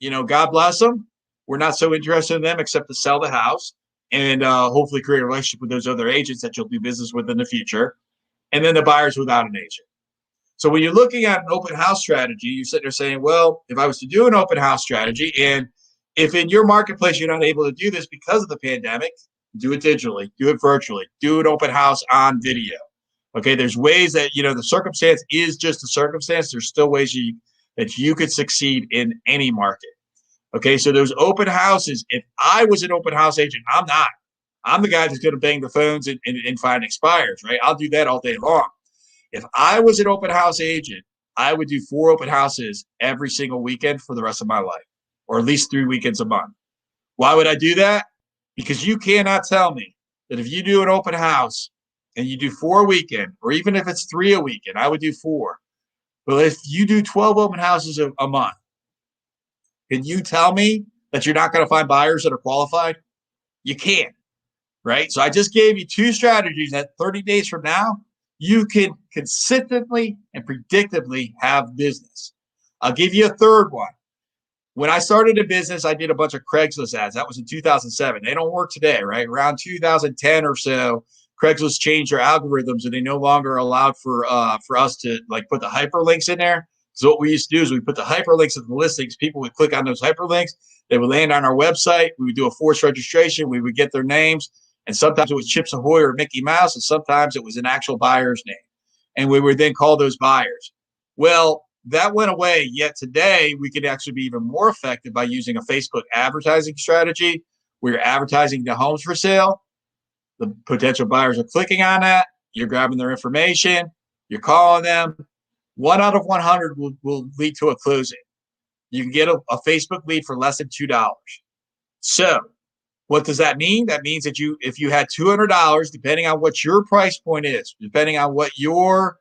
A: God bless them. We're not so interested in them except to sell the house and hopefully create a relationship with those other agents that you'll do business with in the future. And then the buyers without an agent. So when you're looking at an open house strategy, you're sitting there saying, well, if I was to do an open house strategy, and if in your marketplace you're not able to do this because of the pandemic, do it digitally, do it virtually, do an open house on video. Okay, there's ways that, the circumstance is just a circumstance. There's still ways that you could succeed in any market. Okay, so those open houses, if I was an open house agent, I'm not. I'm the guy that's going to bang the phones and find expires, right? I'll do that all day long. If I was an open house agent, I would do 4 open houses every single weekend for the rest of my life, or at least 3 weekends a month. Why would I do that? Because you cannot tell me that if you do an open house and you do 4 a weekend, or even if it's 3 a weekend, I would do 4. But if you do 12 open houses a month, can you tell me that you're not going to find buyers that are qualified? You can't, right? So I just gave you 2 strategies that 30 days from now, you can consistently and predictably have business. I'll give you a third one. When I started a business, I did a bunch of Craigslist ads. That was in 2007. They don't work today, right? Around 2010 or so, Craigslist changed their algorithms, and they no longer allowed for us to put the hyperlinks in there. So what we used to do is we put the hyperlinks in the listings. People would click on those hyperlinks. They would land on our website. We would do a forced registration. We would get their names. And sometimes it was Chips Ahoy or Mickey Mouse, and sometimes it was an actual buyer's name. And we would then call those buyers. Well, that went away. Yet today, we could actually be even more effective by using a Facebook advertising strategy. We're advertising the homes for sale. The potential buyers are clicking on that. You're grabbing their information. You're calling them. 1 out of 100 will lead to a closing. You can get a Facebook lead for less than $2. So what does that mean? That means that if you had $200, depending on what your price point is, depending on what your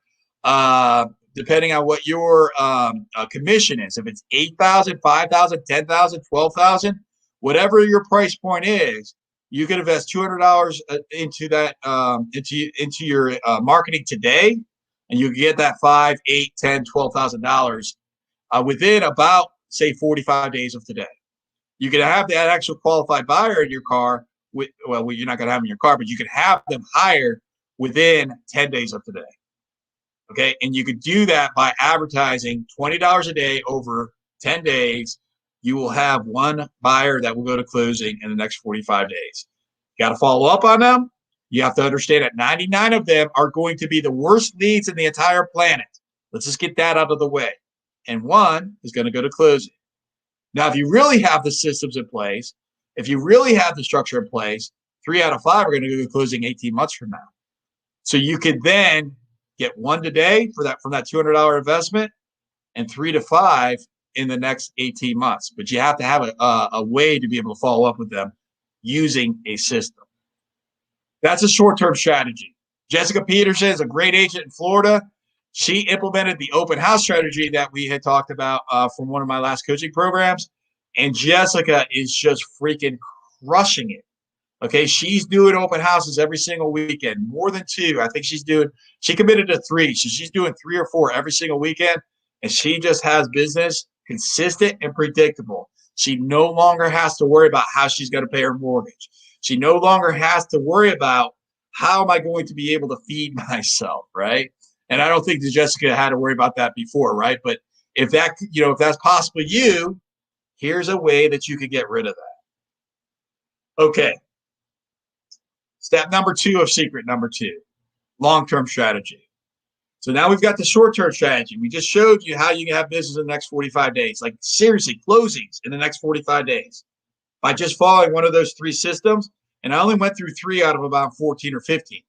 A: commission is, if it's $8,000, $5,000, $10,000, $12,000, whatever your price point is, you can invest $200 into that into your marketing today. and you get that $5, $8, $10, $12,000 within about, say, 45 days of today. You can have that actual qualified buyer in your car. Well, you're not going to have them in your car, but you can have them hired within 10 days of today. Okay, and you could do that by advertising $20 a day over 10 days. You will have one buyer that will go to closing in the next 45 days. You got to follow up on them. You have to understand that 99 of them are going to be the worst leads in the entire planet. Let's just get that out of the way. And one is going to go to closing. Now, if you really have the systems in place, if you really have the structure in place, 3 out of 5 are going to go to closing 18 months from now. So you could then get 1 today for that from that $200 investment, and 3 to 5 in the next 18 months. But you have to have a way to be able to follow up with them using a system. That's a short-term strategy. Jessica Peterson is a great agent in Florida. She implemented the open house strategy that we had talked about from one of my last coaching programs. And Jessica is just freaking crushing it. Okay, she's doing open houses every single weekend, more than 2. I think she committed to 3. So she's doing 3 or 4 every single weekend. And she just has business consistent and predictable. She no longer has to worry about how she's going to pay her mortgage. She no longer has to worry about how am I going to be able to feed myself, right? And I don't think that Jessica had to worry about that before, right? But if if that's possible you, here's a way that you could get rid of that. Okay. Step number 2 of secret number 2, long-term strategy. So now we've got the short-term strategy. We just showed you how you can have business in the next 45 days. Like seriously, closings in the next 45 days by just following one of those 3 systems. And I only went through 3 out of about 14 or 15.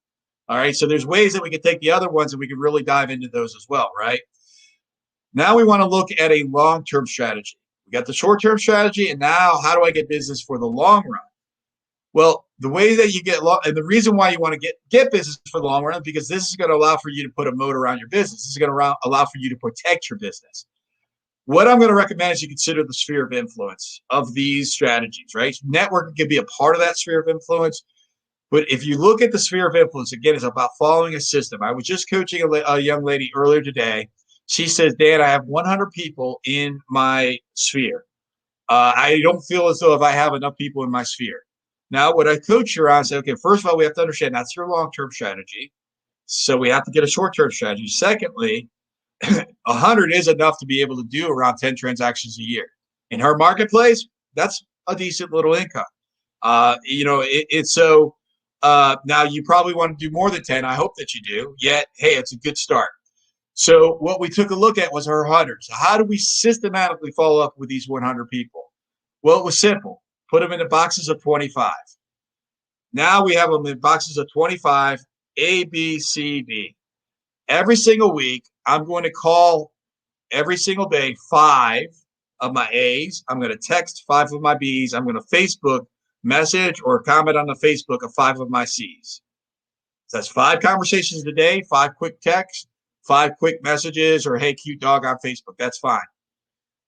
A: All right. So there's ways that we can take the other ones and we can really dive into those as well. Right. Now we want to look at a long-term strategy. We got the short-term strategy. And now how do I get business for the long run? Well, the way that you get and the reason why you want to get business for the long run is because this is going to allow for you to put a moat around your business. This is going to allow for you to protect your business. What I'm going to recommend is you consider the sphere of influence of these strategies, right? Networking can be a part of that sphere of influence. But if you look at the sphere of influence, again, it's about following a system. I was just coaching a young lady earlier today. She says, Dan, I have 100 people in my sphere. I don't feel as though if I have enough people in my sphere. Now, what I coach her on, say, okay, first of all, we have to understand that's your long-term strategy. So we have to get a short-term strategy. Secondly, 100 is enough to be able to do around 10 transactions a year. In her marketplace, that's a decent little income. So now you probably want to do more than 10. I hope that you do. Yet, hey, it's a good start. So what we took a look at was her 100. So how do we systematically follow up with these 100 people? Well, it was simple. Put them in the boxes of 25. Now we have them in boxes of 25, A, B, C, D. Every single week, I'm going to call every single day 5 of my A's. I'm going to text 5 of my B's. I'm going to Facebook message or comment on the Facebook of 5 of my C's. So that's 5 conversations a day, 5 quick texts, 5 quick messages, or hey, cute dog on Facebook. That's fine.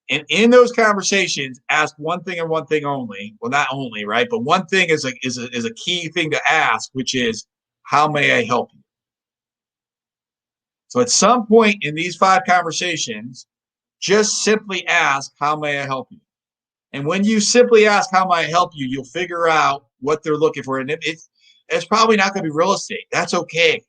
A: And in those conversations, ask one thing and one thing only. Well, not only, right? But one thing is a key thing to ask, which is, how may I help you? So at some point in these 5 conversations, just simply ask, how may I help you? And when you simply ask, how may I help you, you'll figure out what they're looking for. And it's probably not going to be real estate. That's okay.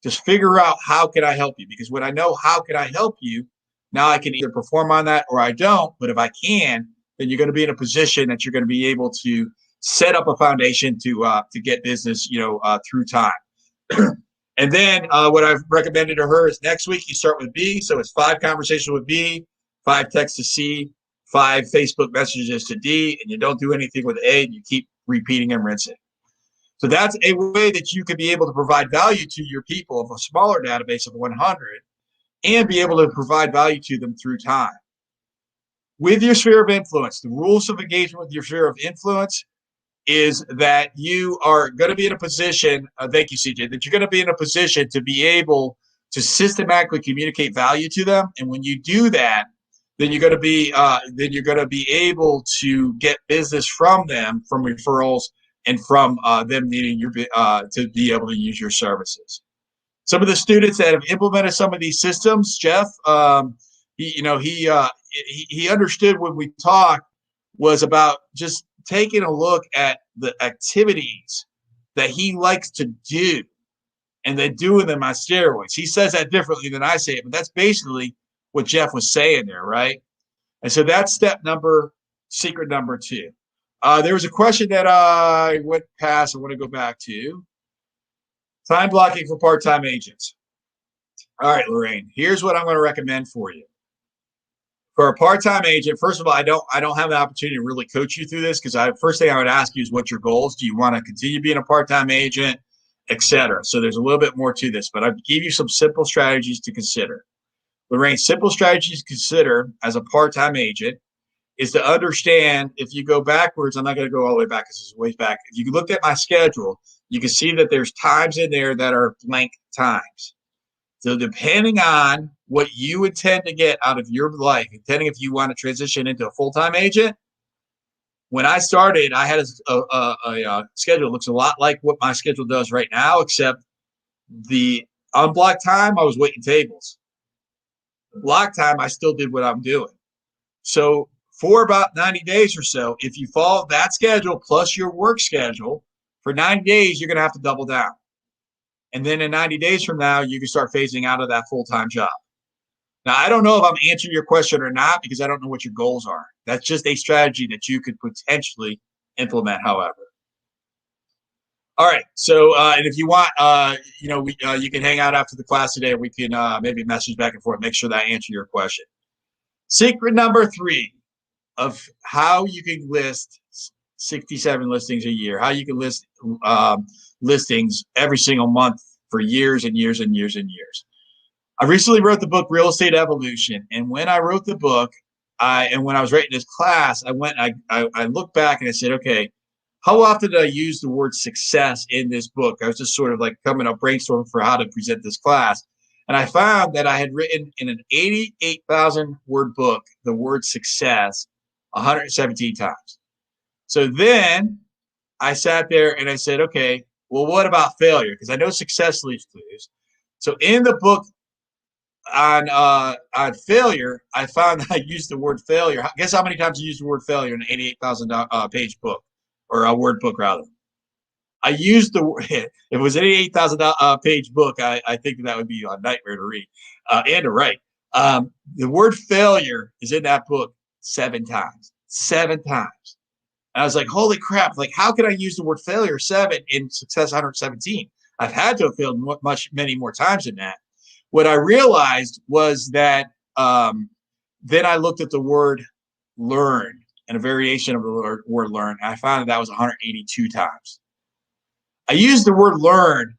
A: Just figure out, how can I help you? Because when I know how can I help you, now I can either perform on that or I don't. But if I can, then you're going to be in a position that you're going to be able to set up a foundation to get business, through time. And then what I've recommended to her is next week you start with B. So it's 5 conversations with B, 5 texts to C, 5 Facebook messages to D, and you don't do anything with A. You keep repeating and rinsing. So that's a way that you could be able to provide value to your people of a smaller database of 100 and be able to provide value to them through time. With your sphere of influence, the rules of engagement with your sphere of influence is that you are going to be in a position, thank you, CJ, that you're going to be in a position to be able to systematically communicate value to them. And when you do that, then you're going to be able to get business from them, from referrals, and from them needing to be able to use your services. Some of the students that have implemented some of these systems, Jeff, he understood when we talked was about just taking a look at the activities that he likes to do and then doing them on steroids. He says that differently than I say it, but that's basically what Jeff was saying there, right? And so that's secret number 2. There was a question that I went past. I want to go back to time blocking for part-time agents. All right, Lorraine, here's what I'm going to recommend for you. For a part-time agent, first of all, I don't have the opportunity to really coach you through this because first thing I would ask you is what's your goals? Do you want to continue being a part-time agent, etc.? So there's a little bit more to this, but I'll give you some simple strategies to consider. Lorraine, simple strategies to consider as a part-time agent is to understand, if you go backwards, I'm not going to go all the way back because this is way back. If you look at my schedule, you can see that there's times in there that are blank times. So depending on what you intend to get out of your life, depending if you want to transition into a full-time agent, when I started, I had a schedule that looks a lot like what my schedule does right now, except the unblocked time, I was waiting tables. The block time, I still did what I'm doing. So for about 90 days or so, if you follow that schedule plus your work schedule, for 90 days, you're going to have to double down. And then in 90 days from now, you can start phasing out of that full-time job. Now, I don't know if I'm answering your question or not because I don't know what your goals are. That's just a strategy that you could potentially implement, however. All right. So, and if you want, you can hang out after the class today. We can maybe message back and forth, make sure that I answer your question. Secret number 3 of how you can list 67 listings a year, how you can list listings every single month for years and years and years and years. I recently wrote the book Real Estate Evolution, and when I wrote the book, when I was writing this class, I looked back and I said, okay, how often did I use the word success in this book? I was just sort of like coming up brainstorming for how to present this class, and I found that I had written in an 88,000 word book the word success 117 times. So then I sat there and I said, okay, well, what about failure? Because I know success leaves clues. So in the book on failure, I found that I used the word failure. Guess how many times I used the word failure in an 88,000 page book, or a word book rather. I used the word, if it was an 88,000 page book, I think that would be a nightmare to read and to write. The word failure is in that book 7 times. 7 times. And I was like, holy crap, like how can I use the word failure 7 in success 117? I've had to have failed many more times than that. What I realized was that then I looked at the word learn and a variation of the word learn. And I found that was 182 times. I used the word learn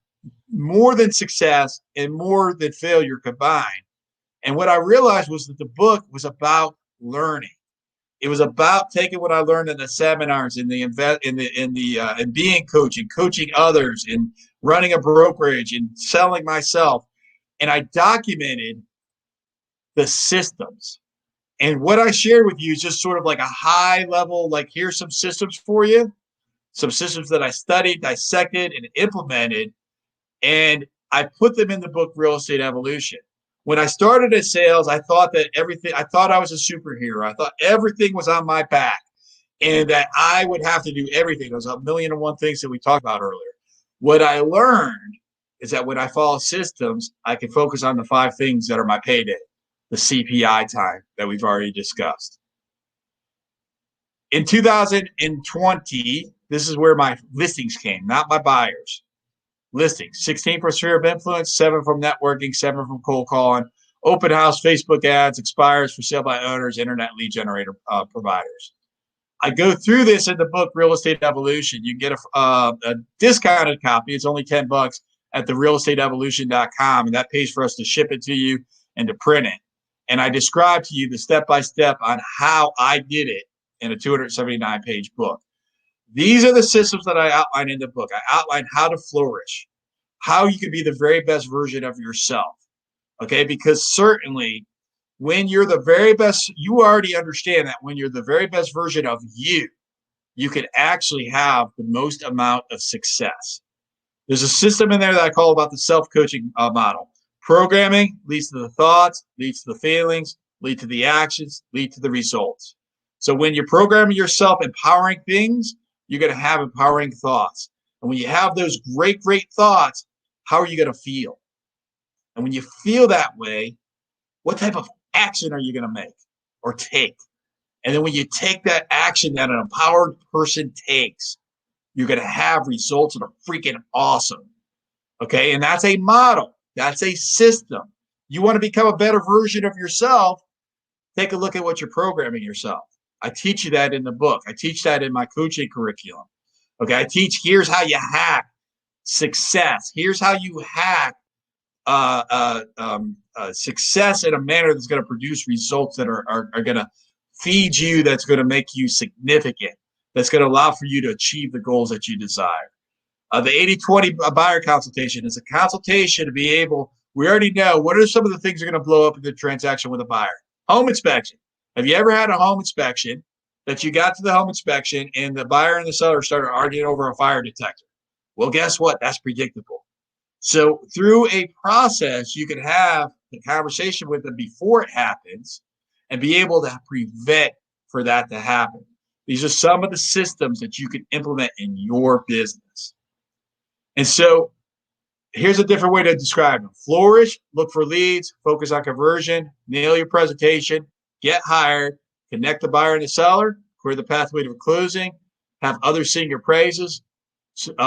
A: more than success and more than failure combined. And what I realized was that the book was about learning. It was about taking what I learned in the seminars, in being coaching, coaching others, and running a brokerage and selling myself. And I documented the systems. And what I shared with you is just sort of like a high level, like here's some systems for you, some systems that I studied, dissected, and implemented. And I put them in the book Real Estate Evolution. When I started at sales, I thought I was a superhero. I thought everything was on my back and that I would have to do everything. Those 1,000,001 things that we talked about earlier. What I learned is that when I follow systems, I can focus on the 5 things that are my payday, the CPI time that we've already discussed. In 2020, this is where my listings came, not my buyers. Listings, 16 from sphere of influence, 7 from networking, 7 from cold calling, open house, Facebook ads, expires for sale by owners, internet lead generator providers. I go through this in the book Real Estate Evolution. You can get a discounted copy. It's only $10 at therealestateevolution.com, and that pays for us to ship it to you and to print it. And I describe to you the step-by-step on how I did it in a 279-page book. These are the systems that I outline in the book. I outline how to flourish, how you can be the very best version of yourself, okay? Because certainly when you're the very best, you already understand that when you're the very best version of you, you can actually have the most amount of success. There's a system in there that I call about the self-coaching model. Programming leads to the thoughts, leads to the feelings, lead to the actions, lead to the results. So when you're programming yourself empowering things, you're going to have empowering thoughts. And when you have those great, great thoughts, how are you going to feel? And when you feel that way, what type of action are you going to make or take? And then when you take that action that an empowered person takes, you're going to have results that are freaking awesome. Okay. And that's a model. That's a system. You want to become a better version of yourself. Take a look at what you're programming yourself. I teach you that in the book. I teach that in my coaching curriculum. Okay. I teach here's how you hack success. Here's how you hack success in a manner that's going to produce results that are going to feed you, that's going to make you significant, that's going to allow for you to achieve the goals that you desire. The 80-20 buyer consultation is a consultation to be able, we already know what are some of the things that are going to blow up in the transaction with a buyer. Home inspection. Have you ever had a home inspection that you got to the home inspection and the buyer and the seller started arguing over a fire detector? Well, guess what? That's predictable. So through a process, you can have the conversation with them before it happens and be able to prevent for that to happen. These are some of the systems that you can implement in your business. And so here's a different way to describe them. Flourish, look for leads, focus on conversion, nail your presentation, get hired, connect the buyer and the seller, clear the pathway to closing, have others sing your praises,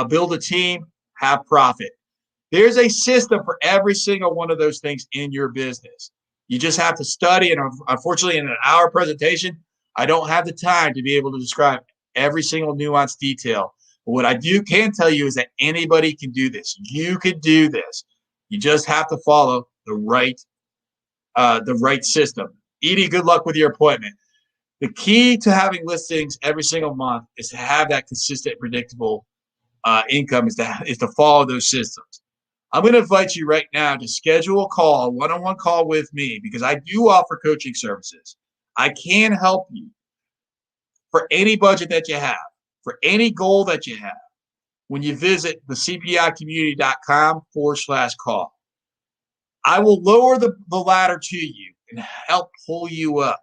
A: build a team, have profit. There's a system for every single one of those things in your business. You just have to study. And unfortunately, in an hour presentation, I don't have the time to be able to describe every single nuanced detail. But what I can tell you is that anybody can do this. You can do this. You just have to follow the right system. Edie, good luck with your appointment. The key to having listings every single month is to have that consistent, predictable income, is to follow those systems. I'm going to invite you right now to schedule a call, a one-on-one call with me, because I do offer coaching services. I can help you for any budget that you have, for any goal that you have, when you visit the CPIcommunity.com/call. I will lower the ladder to you and help pull you up.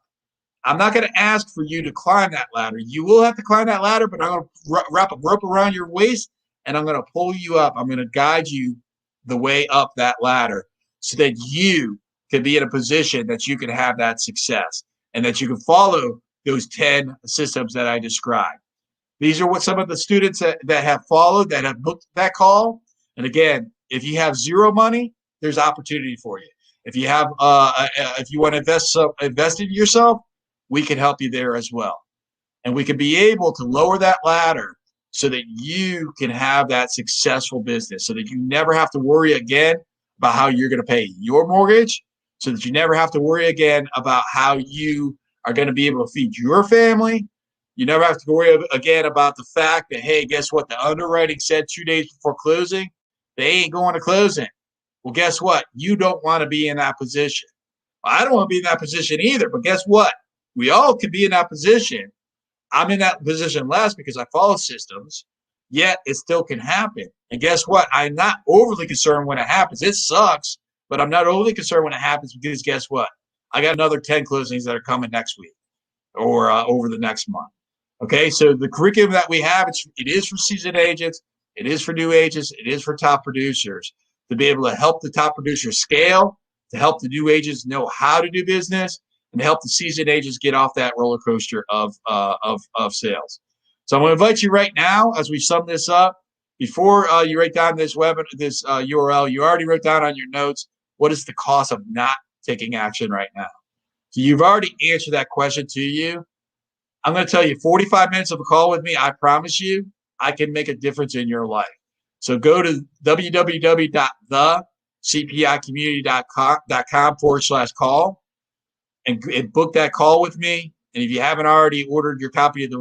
A: I'm not going to ask for you to climb that ladder. You will have to climb that ladder, but I'm going to wrap a rope around your waist, and I'm going to pull you up. I'm going to guide you the way up that ladder so that you can be in a position that you can have that success and that you can follow those 10 systems that I described. These are what some of the students that have followed, that have booked that call. And again, if you have zero money, there's opportunity for you. If you have, if you want to invest in yourself, we can help you there as well. And we can be able to lower that ladder so that you can have that successful business, so that you never have to worry again about how you're going to pay your mortgage, so that you never have to worry again about how you are going to be able to feed your family. You never have to worry again about the fact that, hey, guess what? The underwriting said 2 days before closing, they ain't going to closing. Well, guess what? You don't want to be in that position. Well, I don't want to be in that position either, but guess what? We all can be in that position. I'm in that position less because I follow systems, yet it still can happen. And guess what? I'm not overly concerned when it happens. It sucks, but I'm not overly concerned when it happens because guess what? I got another 10 closings that are coming next week or over the next month. Okay, so the curriculum that we have, it is for seasoned agents, it is for new agents, it is for top producers, to be able to help the top producers scale, to help the new agents know how to do business, and help the seasoned agents get off that roller coaster of sales. So I'm going to invite you right now as we sum this up. Before you write down this URL, you already wrote down on your notes, what is the cost of not taking action right now? So you've already answered that question to you. I'm going to tell you, 45 minutes of a call with me, I promise you, I can make a difference in your life. So go to www.thecpicommunity.com/call and book that call with me. And if you haven't already ordered your copy of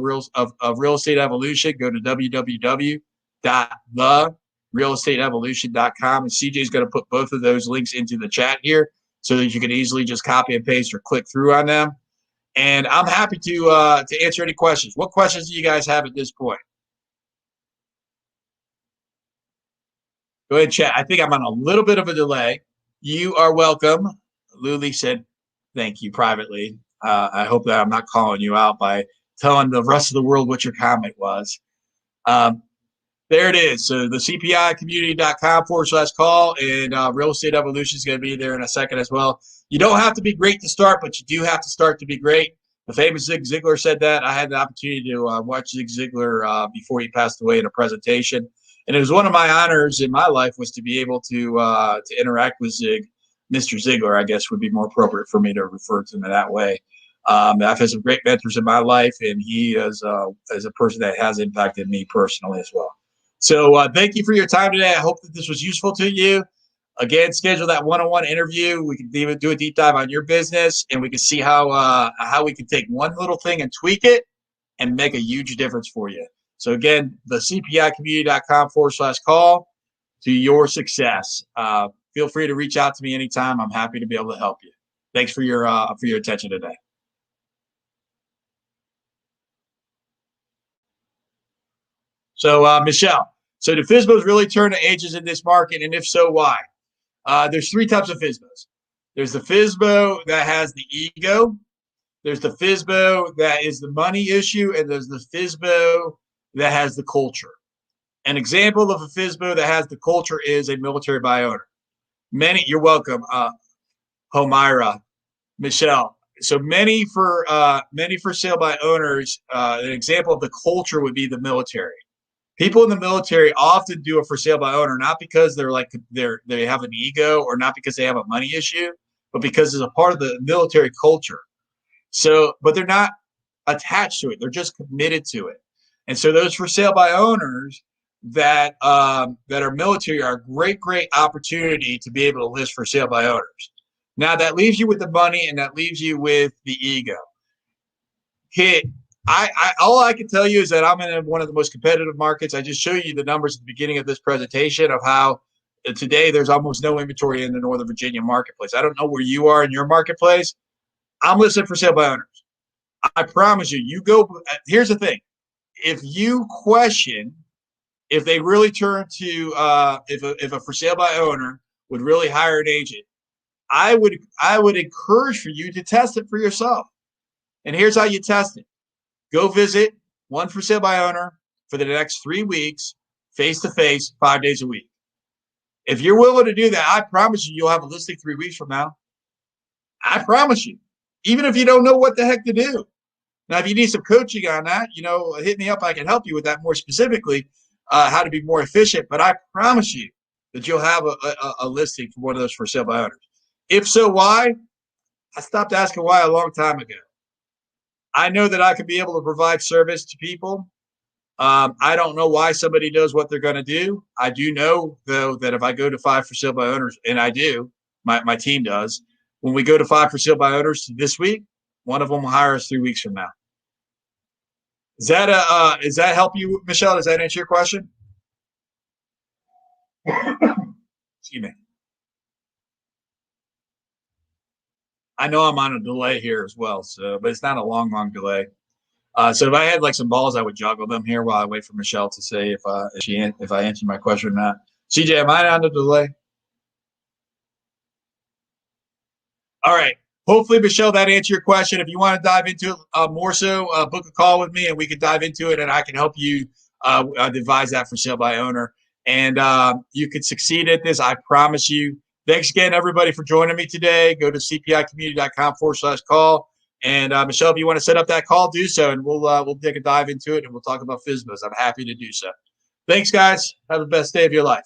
A: Real Estate Evolution, go to www.therealestateevolution.com. And CJ is going to put both of those links into the chat here so that you can easily just copy and paste or click through on them. And I'm happy to answer any questions. What questions do you guys have at this point? Go ahead and chat. I think I'm on a little bit of a delay. You are welcome. Luli said, thank you privately. I hope that I'm not calling you out by telling the rest of the world what your comment was. There it is. So the CPIcommunity.com/call, and Real Estate Evolution is going to be there in a second as well. You don't have to be great to start, but you do have to start to be great. The famous Zig Ziglar said that. I had the opportunity to watch Zig Ziglar before he passed away in a presentation. And it was one of my honors in my life was to be able to interact with Mr. Ziglar, I guess would be more appropriate for me to refer to him that way. I've had some great mentors in my life, and he is a person that has impacted me personally as well. So thank you for your time today. I hope that this was useful to you. Again, schedule that one-on-one interview. We can even do a deep dive on your business, and we can see how we can take one little thing and tweak it and make a huge difference for you. So again, the CPIcommunity.com/call to your success. Feel free to reach out to me anytime. I'm happy to be able to help you. Thanks for your attention today. So Michelle, so do FSBOs really turn to agents in this market, and if so, why? There's three types of FSBOs. There's the FSBO that has the ego. There's the FSBO that is the money issue, and there's the FSBO that has the culture. An example of a FSBO that has the culture is a military buy owner. You're welcome, Homira, Michelle. So many for sale by owners. An example of the culture would be the military. People in the military often do a for sale by owner, not because they have an ego or not because they have a money issue, but because it's a part of the military culture. So, but they're not attached to it; they're just committed to it. And so, those for sale by owners that are military are a great opportunity to be able to list for sale by owners. Now, that leaves you with the money, and that leaves you with the ego. All I can tell you is that I'm in one of the most competitive markets. I just showed you the numbers at the beginning of this presentation of how today there's almost no inventory in the Northern Virginia marketplace. I don't know where you are in your marketplace. I'm listed for sale by owners. I promise you, here's the thing. If you question if they really turn to if a for sale by owner would really hire an agent, I would encourage for you to test it for yourself. And here's how you test it. Go visit one for sale by owner for the next 3 weeks, face-to-face, 5 days a week. If you're willing to do that, I promise you'll have a listing 3 weeks from now. I promise you, even if you don't know what the heck to do. Now, if you need some coaching on that, hit me up. I can help you with that more specifically, how to be more efficient. But I promise you that you'll have a listing for one of those for sale by owners. If so, why? I stopped asking why a long time ago. I know that I could be able to provide service to people. I don't know why somebody knows what they're going to do. I do know, though, that if I go to 5 for sale by owners, and I do, my team does, when we go to 5 for sale by owners this week, one of them will hire us 3 weeks from now. Does that help you, Michelle? Does that answer your question? Excuse me. I know I'm on a delay here as well, but it's not a long delay. So if I had like some balls, I would juggle them here while I wait for Michelle to say if I answered my question or not. CJ, am I on a delay? All right. Hopefully, Michelle, that answered your question. If you want to dive into it more so, book a call with me and we can dive into it and I can help you devise that for sale by owner. And you can succeed at this. I promise you. Thanks again, everybody, for joining me today. Go to cpicommunity.com/call. And Michelle, if you want to set up that call, do so, and we'll take a dive into it and we'll talk about FSBOs. I'm happy to do so. Thanks, guys. Have the best day of your life.